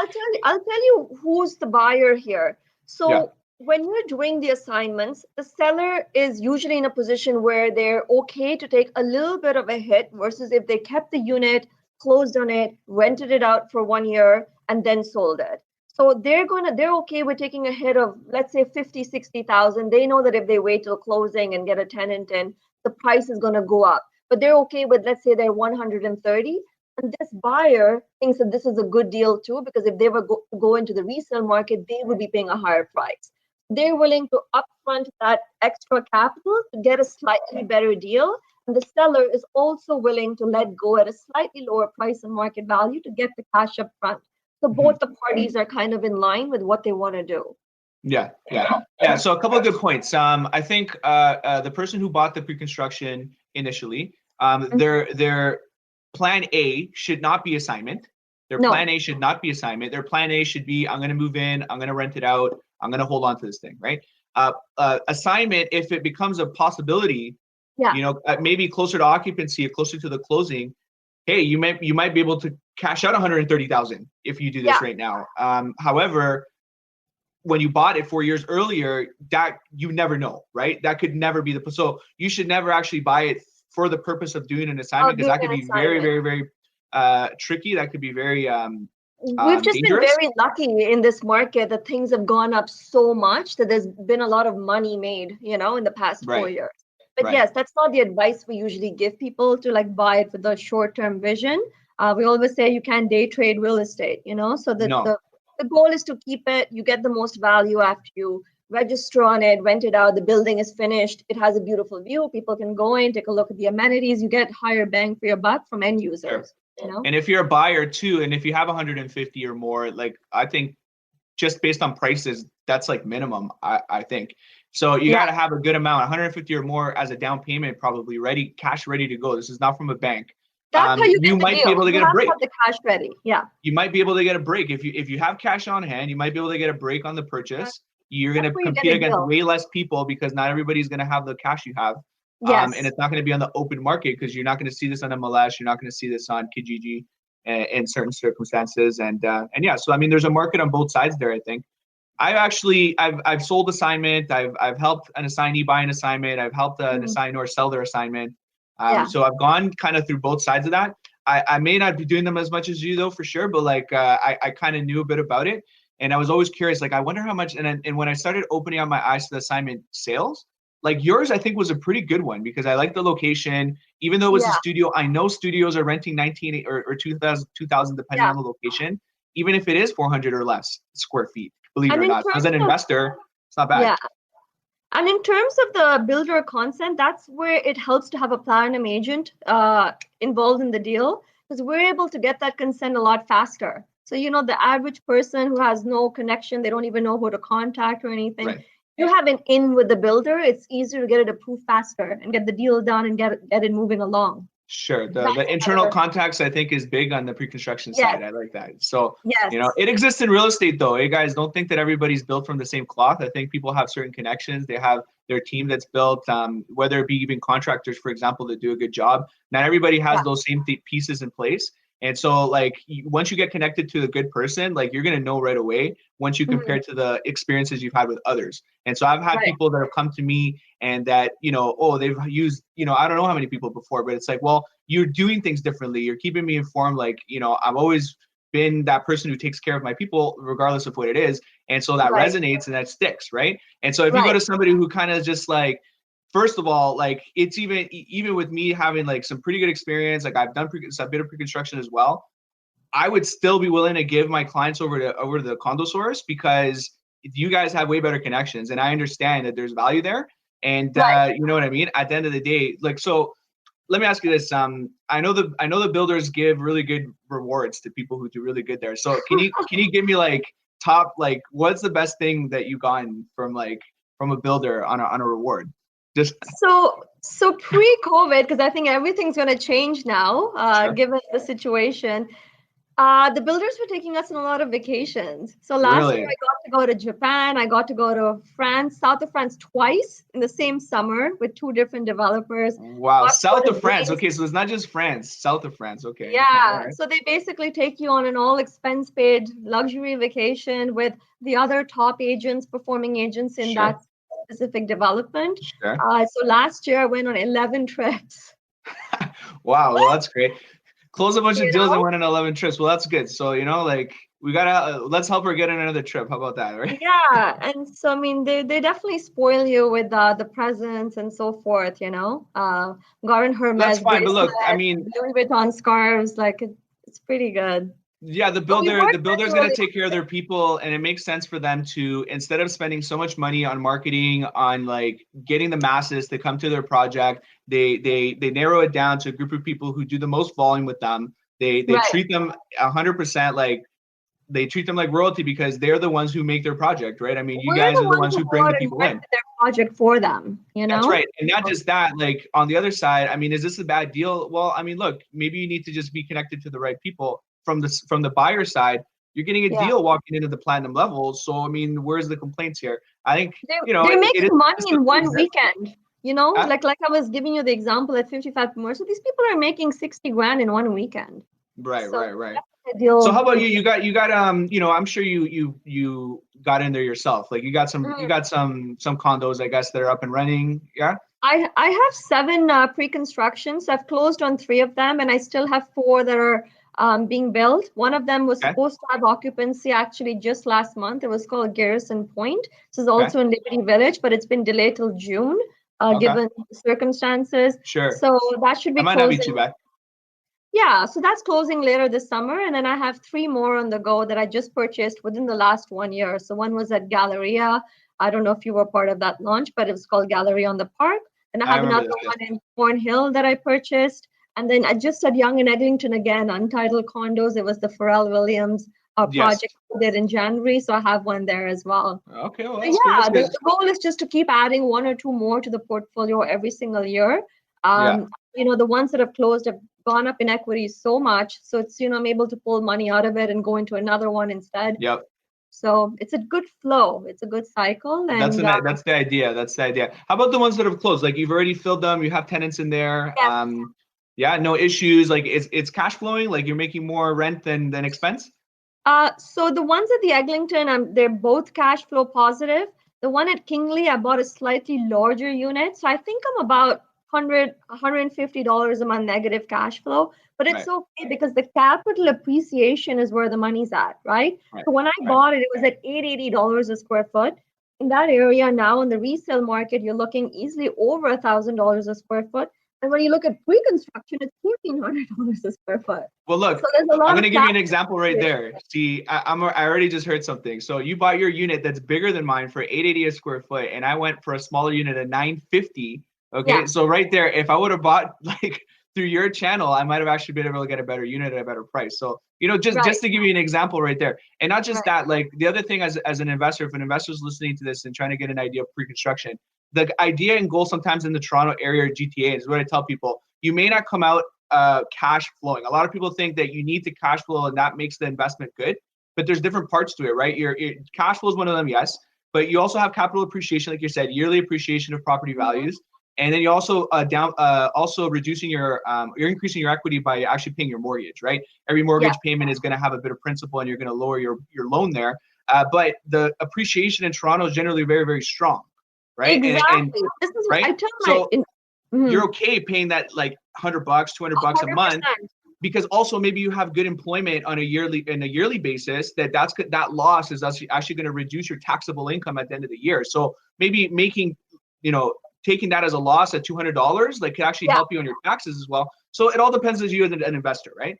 I'll tell you who's the buyer here. So when you're doing the assignments, the seller is usually in a position where they're okay to take a little bit of a hit, versus if they kept the unit, closed on it, rented it out for 1 year, and then sold it. So they're okay with taking a hit of, let's say, 50, 60,000. They know that if they wait till closing and get a tenant in, the price is going to go up. But they're okay with, let's say, they're 130. And this buyer thinks that this is a good deal too, because if they were go into the resale market, they would be paying a higher price. They're willing to upfront that extra capital to get a slightly better deal. And the seller is also willing to let go at a slightly lower price and market value to get the cash up front. So both the parties are kind of in line with what they want to do. Yeah. So a couple of good points. I think the person who bought the pre-construction initially, their plan A should not be assignment. Plan A should not be assignment. Their plan A should be, I'm going to move in, I'm going to rent it out, I'm going to hold on to this thing, right? Assignment, if it becomes a possibility, maybe closer to occupancy or closer to the closing, hey, you might be able to cash out 130,000 if you do this right now. However, when you bought it 4 years earlier, that you never know, right? That could never be so you should never actually buy it for the purpose of doing an assignment, because that could be very, very, very tricky. That could be very we've just dangerous. Been very lucky in this market that things have gone up so much that there's been a lot of money made, in the past 4 years. But yes, that's not the advice we usually give people, to like buy it with a short-term vision. We always say you can't day trade real estate, so the goal is to keep it. You get the most value after you register on it, rent it out, the building is finished, it has a beautiful view, people can go in, take a look at the amenities, you get higher bang for your buck from end users. And if you're a buyer too, and if you have 150 or more, like I think just based on prices, that's like minimum, I think. So you got to have a good amount, 150 or more as a down payment, probably ready, cash ready to go. This is not from a bank. That's how you get the might deal. be able to get a break. You have the cash ready. Yeah. You might be able to get a break if you have cash on hand. You might be able to get a break on the purchase. You're going to compete against way less people because not everybody's going to have the cash you have. Yes. And it's not going to be on the open market because you're not going to see this on MLS. You're not going to see this on Kijiji in certain circumstances. And yeah, so I mean, there's a market on both sides there, I think. I've sold assignment. I've helped an assignee buy an assignment. I've helped an assignor sell their assignment. So I've gone kind of through both sides of that. I may not be doing them as much as you though, for sure, but like I kind of knew a bit about it, and I was always curious. Like I wonder how much. And when I started opening up my eyes to the assignment sales, like yours, I think was a pretty good one because I like the location. Even though it was a studio, I know studios are renting 19 or 2,000 depending on the location. Even if it is 400 or less square feet, believe it or not, as an investor, it's not bad. Yeah. And in terms of the builder consent, that's where it helps to have a platinum agent involved in the deal because we're able to get that consent a lot faster. So, the average person who has no connection, they don't even know who to contact or anything. Right. You have an in with the builder, it's easier to get it approved faster and get the deal done and get it moving along. Sure. The internal contacts, I think, is big on the pre-construction side. I like that. So, it exists in real estate, though. Hey, guys, don't think that everybody's built from the same cloth. I think people have certain connections. They have their team that's built, whether it be even contractors, for example, that do a good job. Not everybody has those same pieces in place. And so, like, once you get connected to a good person, like, you're going to know right away once you compare to the experiences you've had with others. And so I've had people that have come to me and that, they've used, I don't know how many people before, but it's like, well, you're doing things differently. You're keeping me informed. Like, I've always been that person who takes care of my people, regardless of what it is. And so that resonates and that sticks, right? And so if you go to somebody who kind of just like, first of all, like it's even with me having like some pretty good experience, like I've done a bit of pre-construction as well, I would still be willing to give my clients over to the condo source because you guys have way better connections, and I understand that there's value there. And you know what I mean? At the end of the day, like, so let me ask you this. I know the builders give really good rewards to people who do really good there. So can you give me like top, like what's the best thing that you've gotten from a builder on a reward? So pre-COVID, because I think everything's going to change now, given the situation. The builders were taking us on a lot of vacations. So last year I got to go to Japan. I got to go to France, south of France twice in the same summer with 2 different developers. Wow, south of France. Okay, so it's not just France, south of France. Okay. Yeah, so they basically take you on an all expense paid luxury vacation with the other top agents, performing agents in that specific development. So last year I went on 11 trips. Wow, well, that's great. Close a bunch of deals and went on 11 trips. Well, that's good. So, like we gotta let's help her get on another trip. How about that, right? Yeah, and so I mean they definitely spoil you with the presents and so forth. Garden Hermes. That's fine, but look, I mean, Louis Vuitton scarves, like it's pretty good. Yeah, the builder's gonna take care of their people, and it makes sense for them to, instead of spending so much money on marketing, on like getting the masses to come to their project, they narrow it down to a group of people who do the most volume with them. They treat them 100%, like they treat them like royalty because they're the ones who make their project, right? I mean, you guys are the ones who bring the people in. Their project for them, That's right. And not just that, like on the other side, I mean, is this a bad deal? Well, I mean, look, maybe you need to just be connected to the right people. From the buyer side, you're getting a deal walking into the platinum level. So I mean, where's the complaints here? I think they're making money in one weekend. Like I was giving you the example at 55 more. So these people are making 60 grand in one weekend. Right. So how about you? You got I'm sure you got in there yourself. Like you got some condos, I guess, that are up and running. Yeah. I have 7 pre-constructions. I've closed on 3 of them, and I still have 4 that are being built. One of them was supposed to have occupancy actually just last month. It was called Garrison Point. This is also in Liberty Village, but it's been delayed till June, given the circumstances. Sure. So that should be closing. Might not be too bad. Yeah, so that's closing later this summer. And then I have 3 more on the go that I just purchased within the last 1 year. So one was at Galleria. I don't know if you were part of that launch, but it was called Galleria on the Park. And I have another one in Cornhill that I purchased. And then I just at Young and Eglinton again, Untitled Condos. It was the Pharrell Williams Yes. project we did in January. So I have one there as well. Okay, well, So that's good. That's yeah, the, good. the goal is just to keep adding one or two more to the portfolio every single year. Yeah. The ones that have closed have gone up in equity so much. So it's, I'm able to pull money out of it and go into another one instead. Yep. So it's a good flow. It's a good cycle. That's And that's the idea. That's the idea. How about the ones that have closed? Like you've already filled them, you have tenants in there. yes. Yeah, no issues. Like it's cash flowing, like you're making more rent than expense. So the ones at the Eglinton, they're both cash flow positive. The one at Kingley, I bought a slightly larger unit. So I think I'm about $150 a month negative cash flow, but it's Right. okay because the capital appreciation is where the money's at, right? Right. So when I Right. bought it, it was at $880 a square foot. In that area now in the resale market, you're looking easily over $1,000 a square foot. And when you look at pre-construction, it's $1,400 a square foot. Well, look, So there's a lot I'm of going to give you an example right there. See, I already just heard something. So you bought your unit that's bigger than mine for $880 a square foot, and I went for a smaller unit at $950. Okay, Yeah. so right there, if I would have bought like through your channel, I might have actually been able to get a better unit at a better price. So just to give you an example right there, and not just that, like the other thing as an investor, if an investor is listening to this and trying to get an idea of pre-construction, the idea and goal sometimes in the Toronto area or GTA is what I tell people. You may not come out cash flowing. A lot of people think that you need to cash flow and that makes the investment good, but there's different parts to it, right? Your cash flow is one of them, yes, but you also have capital appreciation, like you said, yearly appreciation of property values, and then you also also reducing you're increasing your equity by actually paying your mortgage, right? Every mortgage payment is going to have a bit of principal, and you're going to lower your loan there. But the appreciation in Toronto is generally very, very strong, right? Exactly. And this is right. I tell so my you're okay paying that like $100, $200 a month, because also maybe you have good employment on a yearly basis. That loss is actually going to reduce your taxable income at the end of the year. So maybe making taking that as a loss at $200 like could actually help you on your taxes as well. So it all depends as you as an investor, right?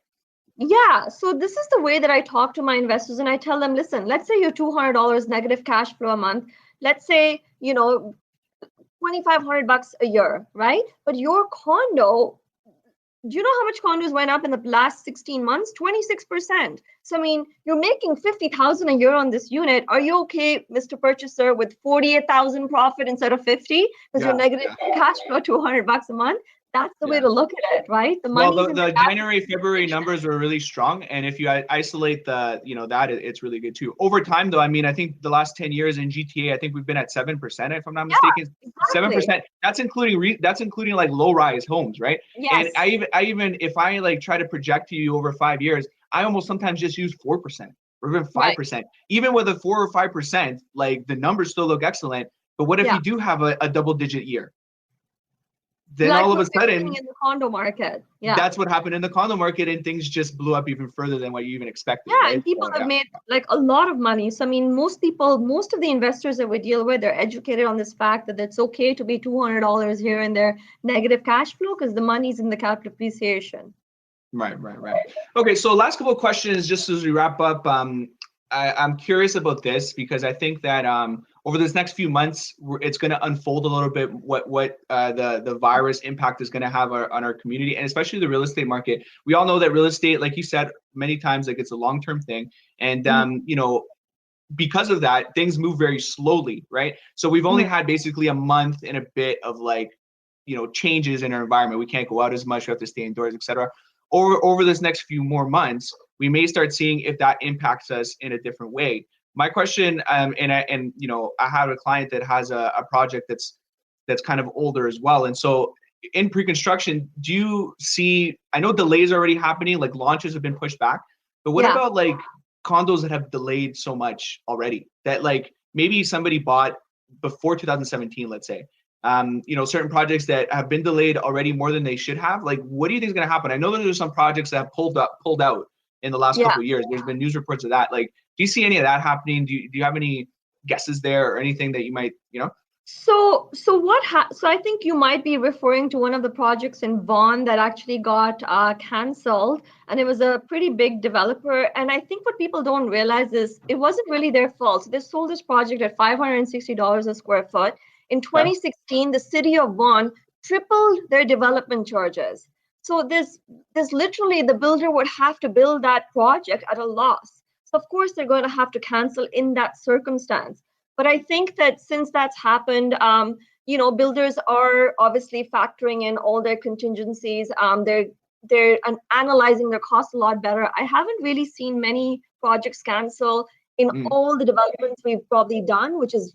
Yeah. So this is the way that I talk to my investors, and I tell them, listen, let's say you're $200 negative cash flow a month. Let's say $2,500 a year, right? But your condo, do you know how much condos went up in the last 16 months? 26%. So I mean, you're making $50,000 a year on this unit. Are you okay, Mr. Purchaser, with 48,000 profit instead of 50? Because you're negative cash flow $200 a month. That's the way to look at it, right? The money. Well, the January, February numbers were really strong, and if you isolate that it's really good too. Over time, though, I mean, I think the last 10 years in GTA, I think we've been at 7%, if I'm not mistaken. 7%. That's including like low-rise homes, right? Yes. And I even if I like try to project to you over 5 years, I almost sometimes just use 4% or even 5%. Right. Even with a 4 or 5%, like the numbers still look excellent. But what if you do have a double-digit year? Then all of a sudden, in the condo market, that's what happened in the condo market, and things just blew up even further than what you even expected. Yeah, right? and people have made like a lot of money. So I mean, most of the investors that we deal with, they're educated on this fact that it's okay to be $200 here and there negative cash flow because the money's in the capital appreciation. Right. Okay, so last couple of questions just as we wrap up. I'm curious about this because I think that over this next few months, it's going to unfold a little bit what the virus impact is going to have on our community, and especially the real estate market. We all know that real estate, like you said many times, like it's a long-term thing, and because of that, things move very slowly, right? So we've only had basically a month and a bit of like changes in our environment. We can't go out as much. We have to stay indoors, etc. Over this next few more months, we may start seeing if that impacts us in a different way. My question, I have a client that has a project that's kind of older as well, and so in pre-construction, do you see? I know delays are already happening, like launches have been pushed back, but what about like condos that have delayed so much already that like maybe somebody bought before 2017, let's say? Certain projects that have been delayed already more than they should have. Like, what do you think is going to happen? I know that there's some projects that have pulled out in the last couple of years. There's been news reports of that. Like, do you see any of that happening? Do you have any guesses there or anything that you might, So I think you might be referring to one of the projects in Vaughan that actually got canceled, and it was a pretty big developer. And I think what people don't realize is it wasn't really their fault. So they sold this project at $560 a square foot. In 2016, the city of Vaughan tripled their development charges. So there's literally the builder would have to build that project at a loss. So of course they're going to have to cancel in that circumstance. But I think that since that's happened, builders are obviously factoring in all their contingencies. They're analyzing their costs a lot better. I haven't really seen many projects cancel in all the developments we've probably done, which is,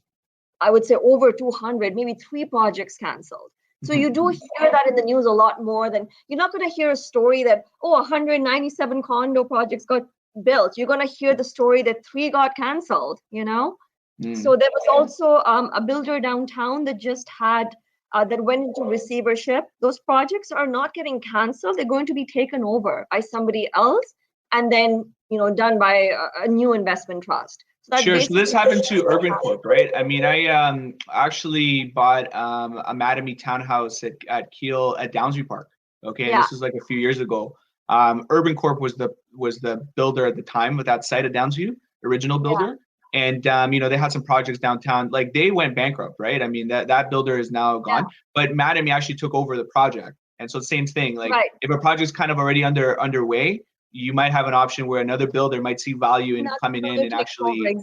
I would say, over 200, maybe 3 projects canceled. So you do hear that in the news a lot more than, you're not going to hear a story that, 197 condo projects got built. You're going to hear the story that 3 got canceled, So there was also a builder downtown that just had, that went into receivership. Those projects are not getting canceled. They're going to be taken over by somebody else and then, done by a new investment trust. Sure. So this happened to Urban Corp, right? I mean, I actually bought a Mattamy townhouse at Keele at Downsview Park. Okay, and this was like a few years ago. Urban Corp was the builder at the time with that site at Downsview, original builder. And they had some projects downtown. Like they went bankrupt, right? I mean, that builder is now gone. But Mattamy actually took over the project, and so same thing. Like if a project's kind of already underway, you might have an option where another builder might see value in coming in and actually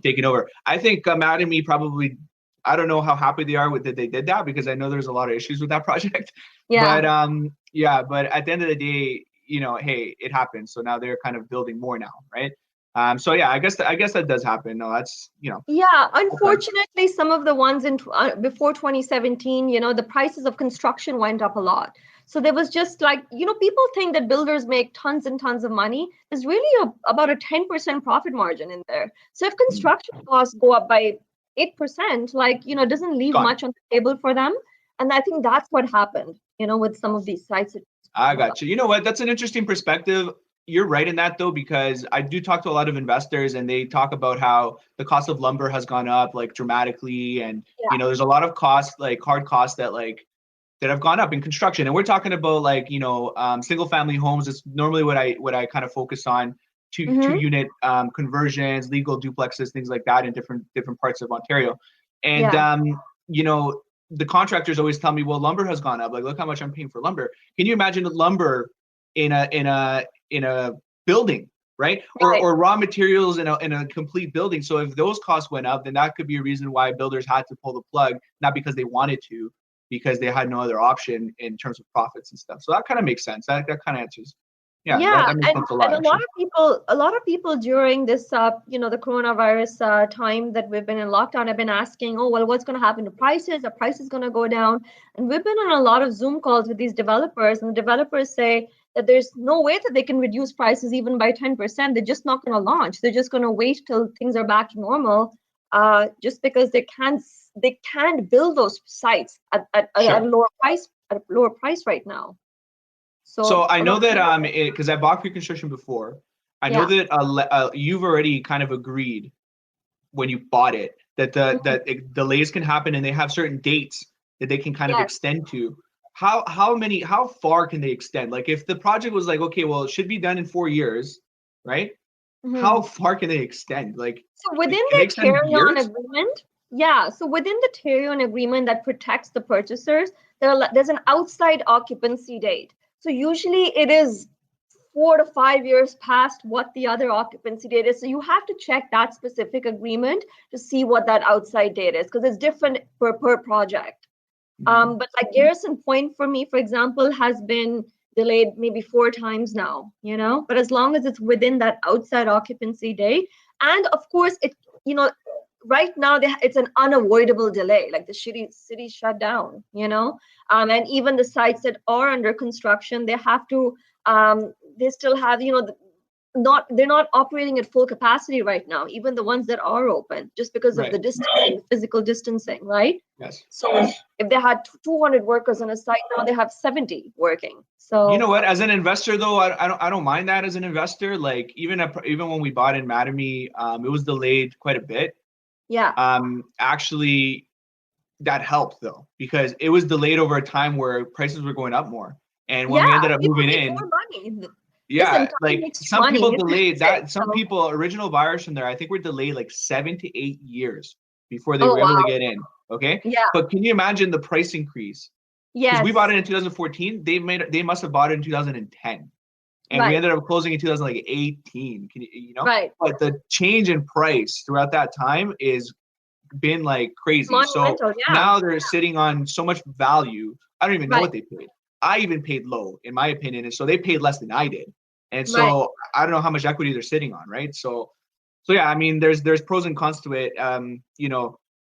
taking over. I think Mattamy probably, I don't know how happy they are with that they did that, because I know there's a lot of issues with that project. But but at the end of the day, hey, it happened. So now they're kind of building more now, right? So yeah, I guess that does happen. No, that's Yeah, unfortunately, some of the ones in before 2017, the prices of construction went up a lot. So there was just like, people think that builders make tons and tons of money. There's really about a 10% profit margin in there. So if construction costs go up by 8%, it doesn't leave much on the table for them. And I think that's what happened, with some of these sites. I got you. You know what? That's an interesting perspective. You're right in that though, because I do talk to a lot of investors and they talk about how the cost of lumber has gone up like dramatically. And, there's a lot of costs, like hard costs that have gone up in construction. And we're talking about like, single family homes. It's normally what I kind of focus on, two unit conversions, legal duplexes, things like that in different parts of Ontario. And, the contractors always tell me, well, lumber has gone up. Like, look how much I'm paying for lumber. Can you imagine lumber in a building, right? Or raw materials in a complete building? So if those costs went up, then that could be a reason why builders had to pull the plug, not because they wanted to, because they had no other option in terms of profits and stuff. So that kind of makes sense. That kind of answers. That makes sense a lot. And a lot of people during this, the coronavirus time that we've been in lockdown have been asking, what's going to happen to prices? Are prices going to go down? And we've been on a lot of Zoom calls with these developers, and the developers say that there's no way that they can reduce prices even by 10%. They're just not going to launch. They're just going to wait till things are back to normal, just because they can't build those sites at a lower price right now. So I know that because I bought pre-construction before, I know that you've already kind of agreed when you bought it that delays can happen and they have certain dates that they can kind of extend to. How far can they extend? Like if the project was like, okay, well, it should be done in 4 years, right? How far can they extend? Like, so within the carry-on agreement, so within the carry-on agreement that protects the purchasers, there's an outside occupancy date. So usually it is 4 to 5 years past what the other occupancy date is. So you have to check that specific agreement to see what that outside date is, because it's different per project. But like Garrison Point for me, for example, has been delayed maybe 4 times now, but as long as it's within that outside occupancy date. And of course, right now it's an unavoidable delay, like the city shut down, and even the sites that are under construction, they have to, they still have, they're not operating at full capacity right now, even the ones that are open, just because of the distancing, physical distancing, right? Yes. So if they had 200 workers on a site, now they have 70 working. So you know what? As an investor, though, I don't mind that as an investor. Like even when we bought in Mattamy, it was delayed quite a bit. Actually, that helped though, because it was delayed over a time where prices were going up more, and when we ended up moving in, more money. Like some people delayed that. Some people, original buyers from there, I think were delayed like 7 to 8 years before they were able to get in. Okay. Yeah. But can you imagine the price increase Because we Yes. bought it in 2014. They must have bought it in 2010. And we Right. ended up closing in 2018. Right. But the change in price throughout that time is been like crazy. So Monumental. Yeah. now they're sitting on so much value. I don't even know Right. what they paid. I even paid low, in my opinion, and so they paid less than I did. And Right. so I don't know how much equity they're sitting on, right? So yeah, I mean, there's pros and cons to it.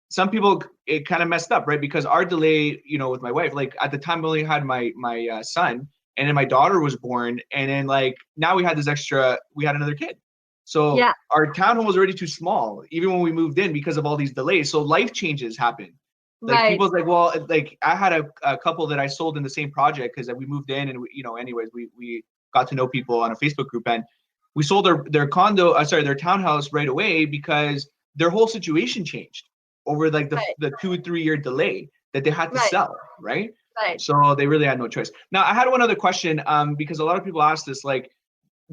Some people it kind of messed up, right? Because our delay, with my wife, like at the time, I only had my son, and then my daughter was born, and then like now we had another kid. So Yeah. our townhome was already too small, even when we moved in, because of all these delays. So life changes happen. Like Right. people's like, well, like I had a couple that I sold in the same project because we moved in, and anyways, we got to know people on a Facebook group, and we sold their their townhouse right away because their whole situation changed over like Right. the 2 or 3 year delay that they had to Right. sell, right? Right. So they really had no choice. Now I had one other question, because a lot of people ask this, like,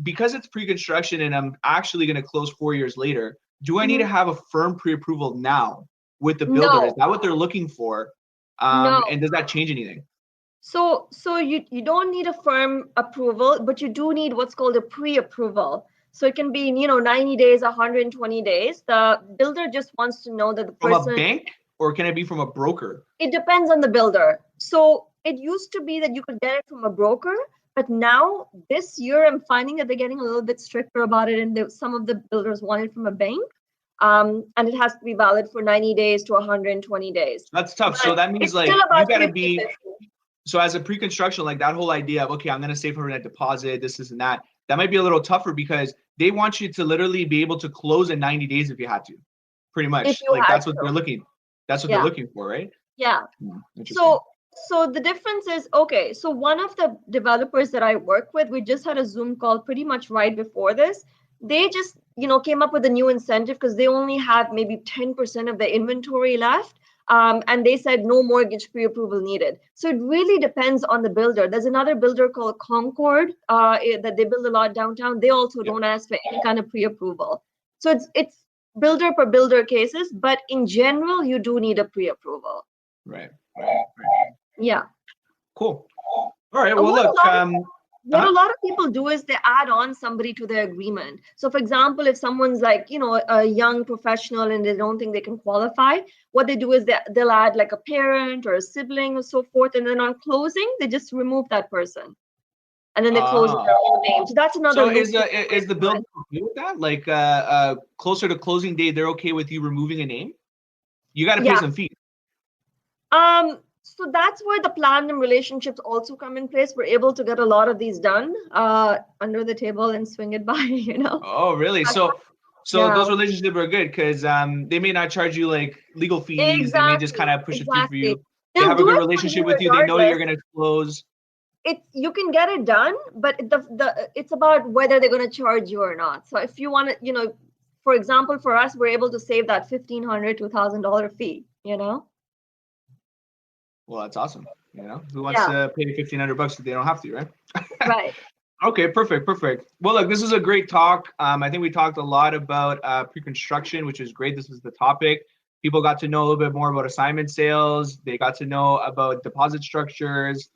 because it's pre-construction and I'm actually going to close 4 years later, do I need to Mhm. have a firm pre-approval now with the builder? Is No. that what they're looking for? No. And does that change anything? So you don't need a firm approval, but you do need what's called a pre-approval. So it can be in 90 days, 120 days. The builder just wants to know that the From a person. bank, or can it be from a broker? It depends on the builder. So it used to be that you could get it from a broker, but now this year I'm finding that they're getting a little bit stricter about it, and some of the builders want it from a bank, and it has to be valid for 90 days to 120 days. That's tough. So But that means it's like still you about got to 50 be, 50. so as a pre-construction, like that whole idea of, okay, I'm going to save for that deposit, this and that might be a little tougher because they want you to literally be able to close in 90 days if you had to, pretty If much. you Like had that's what they're Yeah. looking for, right? Yeah. Interesting. So the difference is, okay, so one of the developers that I work with, we just had a Zoom call pretty much right before this. They just, came up with a new incentive because they only have maybe 10% of the inventory left. And they said no mortgage pre-approval needed. So it really depends on the builder. There's another builder called Concord that they build a lot downtown. They also don't ask for any kind of pre-approval. So it's builder per builder cases, but in general, you do need a pre-approval. Right. Yeah. Cool. All right. Uh, Well, What a look. lot of what a Uh-huh. lot of people do is they add on somebody to their agreement. So, for example, if someone's like, a young professional and they don't think they can qualify, what they do is they'll add like a parent or a sibling or so forth. And then on closing, they just remove that person. And then they close in Ah. their own name. So that's another So is loophole. is the builder okay with that? Like, closer to closing day, they're okay with you removing a name? You got to pay Yeah. some fees. So that's where the platinum relationships also come in place. We're able to get a lot of these done under the table and swing it by. Oh, really? So Yeah. those relationships are good because they may not charge you like legal fees. They may just kind Exactly. of push it through for Exactly. you. They They'll have a do good it for relationship you with you. They know that regardless. you're going to close. You can get it done, but it's about whether they're going to charge you or not. So if you want to, for example, for us, we're able to save that $1,500 to $1,000 fee. Well, that's awesome. Who wants Yeah. to pay $1,500 if they don't have to, right? Right. Okay, perfect. Well, look, this is a great talk. I think we talked a lot about pre-construction, which is great. This was the topic. People got to know a little bit more about assignment sales. They got to know about deposit structures.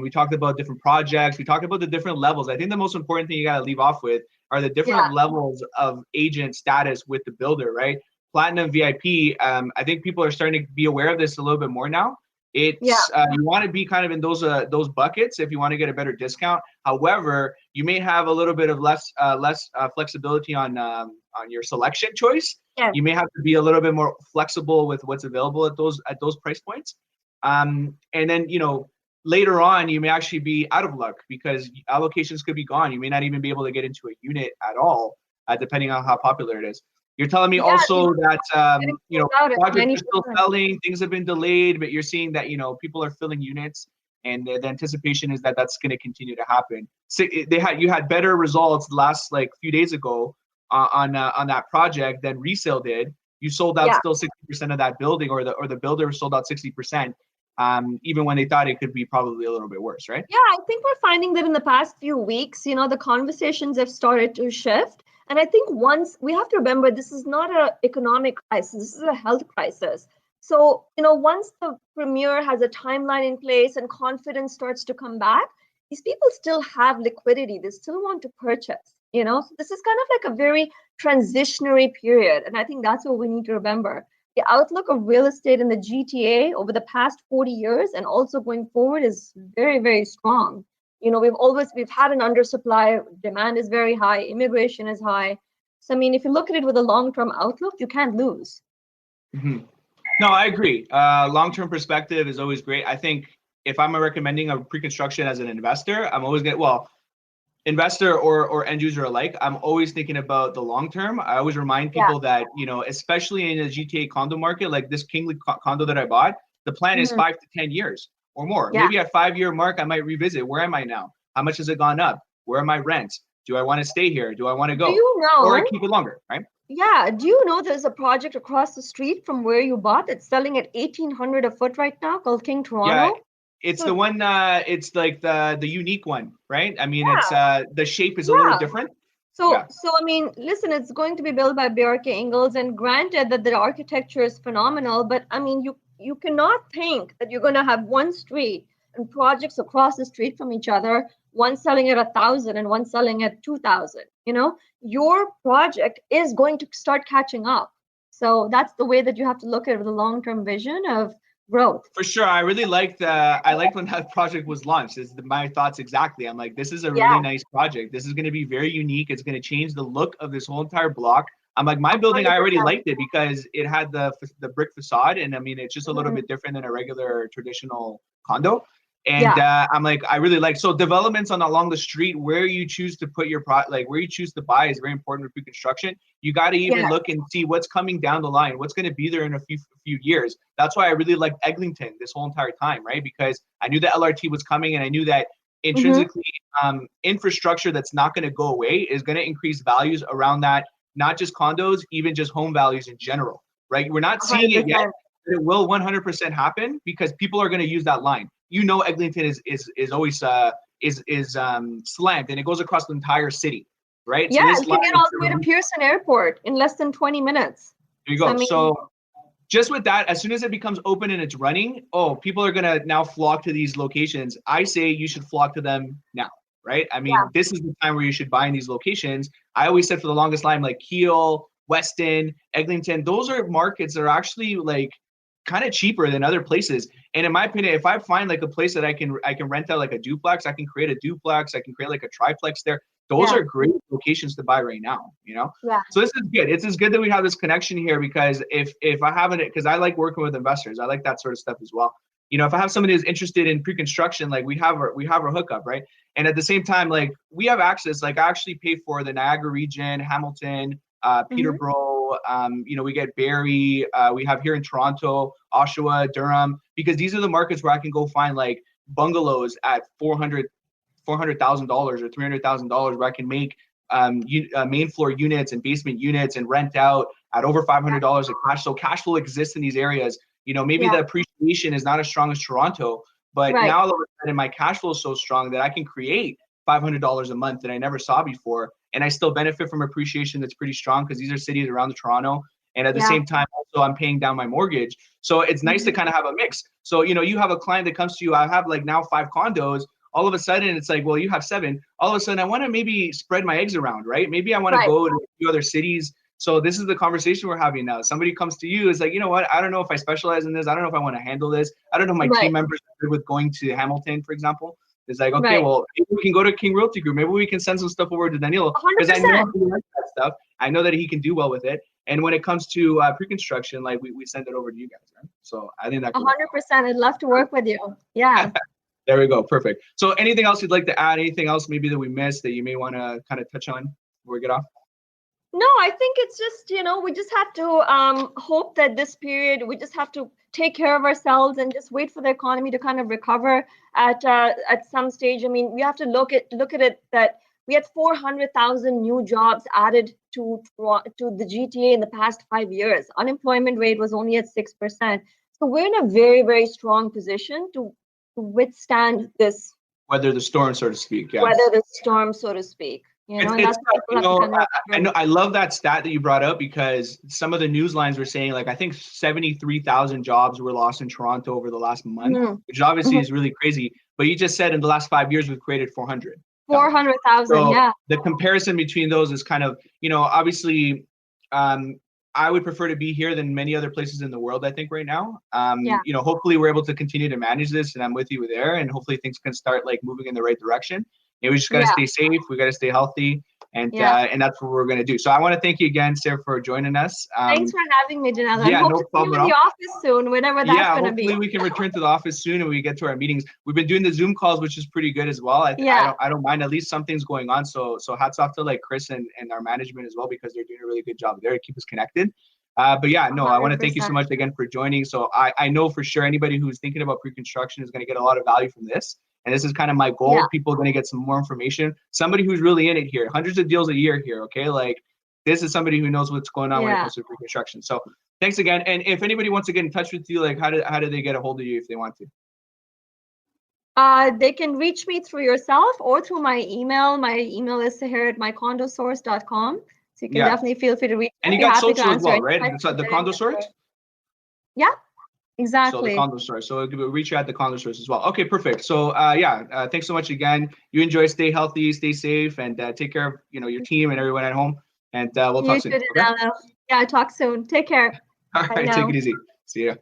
We talked about different projects. We talked about the different levels. I think the most important thing you got to leave off with are the different levels of agent status with the builder, right? Platinum, VIP. I think people are starting to be aware of this a little bit more now. It's you want to be kind of in those buckets if you want to get a better discount. However, you may have a little bit of less flexibility on your selection choice. Yeah. You may have to be a little bit more flexible with what's available at those price points. And then later on you may actually be out of luck because allocations could be gone. You may not even be able to get into a unit at all, depending on how popular it is. You're telling me also that projects are still selling, things have been delayed, but you're seeing that people are filling units, and the anticipation is that that's going to continue to happen. So you had better results last like few days ago on that project than resale did. You sold out still 60% of that building, or the builder sold out 60%, even when they thought it could be probably a little bit worse, right? Yeah, I think we're finding that in the past few weeks, the conversations have started to shift. And I think once we have to remember, this is not an economic crisis, this is a health crisis. So, once the premier has a timeline in place and confidence starts to come back, these people still have liquidity. They still want to purchase, So this is kind of like a very transitionary period. And I think that's what we need to remember. The outlook of real estate in the GTA over the past 40 years and also going forward is very, very strong. We've had an undersupply, demand is very high, immigration is high. So, I mean, if you look at it with a long-term outlook, you can't lose. Mm-hmm. No, I agree. Long-term perspective is always great. I think if I'm recommending a pre-construction as an investor, I'm always investor or end user alike, I'm always thinking about the long term. I always remind people that, especially in the GTA condo market, like this Kingly condo that I bought, the plan is 5 to 10 years or more. Maybe at 5-year mark, I might revisit. Where am I now? How much has it gone up? Where are my rents? Do I want to stay here? Do I want to go? Do you know? Or I keep it longer, right? Yeah. Do you know there's a project across the street from where you bought that's selling at $1,800 a foot right now called King Toronto? Yeah. It's the one, it's like the unique one, right? I mean, it's the shape is a little different. So I mean, listen, it's going to be built by BRK Ingalls, and granted that the architecture is phenomenal, but I mean, you cannot think that you're going to have one street and projects across the street from each other, one selling at 1,000 and one selling at 2,000. Your project is going to start catching up. So that's the way that you have to look at it with a long-term vision of growth. For sure. I really liked when that project was launched. This is my thoughts exactly. I'm like, this is a really nice project. This is going to be very unique. It's going to change the look of this whole entire block. I'm like, my building, 100%. I already liked it because it had the brick facade. And I mean, it's just a little bit different than a regular traditional condo. And I'm like, I really like, so developments along the street where you choose to put your where you choose to buy is very important with pre-construction. You got to even look and see what's coming down the line, what's going to be there in a few years. That's why I really liked Eglinton this whole entire time, right? Because I knew the LRT was coming, and I knew that intrinsically infrastructure that's not going to go away is going to increase values around that, not just condos, even just home values in general, right? We're not seeing 100%. It yet, but it will 100% happen because people are going to use that line. Eglinton is always slammed, and it goes across the entire city, right? Yeah, so you can get all the way to Pearson Airport in less than 20 minutes. There you go. So just with that, as soon as it becomes open and it's running, people are gonna now flock to these locations. I say you should flock to them now, right? I mean, this is the time where you should buy in these locations. I always said for the longest time, like Keele, Weston, Eglinton, those are markets that are actually like kind of cheaper than other places. And in my opinion, if I find like a place that I can rent out like a duplex, I can create a duplex, I can create like a triplex there. Those are great locations to buy right now, Yeah. So this is good. It's good that we have this connection here because if I haven't, because I like working with investors, I like that sort of stuff as well. If I have somebody who's interested in pre-construction, like we have our hookup, right? And at the same time, like we have access, like I actually pay for the Niagara region, Hamilton, Peterborough, we get Barrie, we have here in Toronto, Oshawa, Durham, because these are the markets where I can go find like bungalows at $400,000 or $300,000 where I can make main floor units and basement units and rent out at over $500 of cash. So cash flow exists in these areas. Maybe the appreciation is not as strong as Toronto, but now all of a sudden my cash flow is so strong that I can create $500 a month that I never saw before. And I still benefit from appreciation that's pretty strong because these are cities around the Toronto. And at the same time, also I'm paying down my mortgage. So it's nice to kind of have a mix. So, you have a client that comes to you, I have like now 5 condos. All of a sudden it's like, well, you have 7. All of a sudden I want to maybe spread my eggs around, right? Maybe I want to go to a few other cities. So this is the conversation we're having now. Somebody comes to you, is like, you know what? I don't know if I specialize in this. I don't know if I want to handle this. I don't know if my team members are good with going to Hamilton, for example. It's like, okay, well, maybe we can go to King Realty Group. Maybe we can send some stuff over to Daniel because I know he likes that stuff. I know that he can do well with it. And when it comes to pre-construction, like we send it over to you guys, right? So I think that 100%. I'd love to work with you. Yeah. There we go. Perfect. So anything else you'd like to add? Anything else maybe that we missed that you may want to kind of touch on before we get off? No, I think it's just, we just have to hope that this period, we just have to take care of ourselves and just wait for the economy to kind of recover at some stage. I mean, we have to look at it that we had 400,000 new jobs added to the GTA in the past 5 years. Unemployment rate was only at 6%. So we're in a very, very strong position to withstand this. Weather the storm, so to speak. Yes. Weather the storm, so to speak. You know, It's, and that's what you people have to know, kind of I know, I love that stat that you brought up, because some of the news lines were saying, like, I think 73,000 jobs were lost in Toronto over the last month, which obviously is really crazy. But you just said in the last 5 years, we've created 400. 400,000, So yeah. the comparison between those is kind of, you know, obviously, I would prefer to be here than many other places in the world, I think, right now. You know, hopefully we're able to continue to manage this, and I'm with you there, and hopefully things can start like moving in the right direction. Yeah, we just got to stay safe. We got to stay healthy, and that's what we're going to do. So I want to thank you again, Sarah, for joining us. Thanks for having me, Janelle. Yeah, I hope no to see problem you at in the all. office soon, whenever that's going to be. Hopefully we can return to the office soon and we get to our meetings. We've been doing the Zoom calls, which is pretty good as well. I don't mind. At least something's going on. So hats off to like Chris and our management as well, because they're doing a really good job there to keep us connected. But yeah, no, 100%. I want to thank you so much again for joining. So I know for sure anybody who's thinking about pre-construction is going to get a lot of value from this. And this is kind of my goal. Yeah. People are going to get some more information. Somebody who's really in it here, hundreds of deals a year here. Okay. Like, this is somebody who knows what's going on when it comes to pre-construction. So thanks again. And if anybody wants to get in touch with you, like how do they get a hold of you if they want to? They can reach me through yourself or through my email. My email is seher@mycondosource.com. So you can definitely feel free to reach out. And you got social as well, right? It's the Condo Source? Yeah, exactly. So the Condo Source. So we'll reach you at the Condo Source as well. Okay, perfect. So thanks so much again. You enjoy, stay healthy, stay safe, and take care of your team and everyone at home. And we'll talk soon. Okay? Yeah, talk soon. Take care. All right, take it easy. See ya.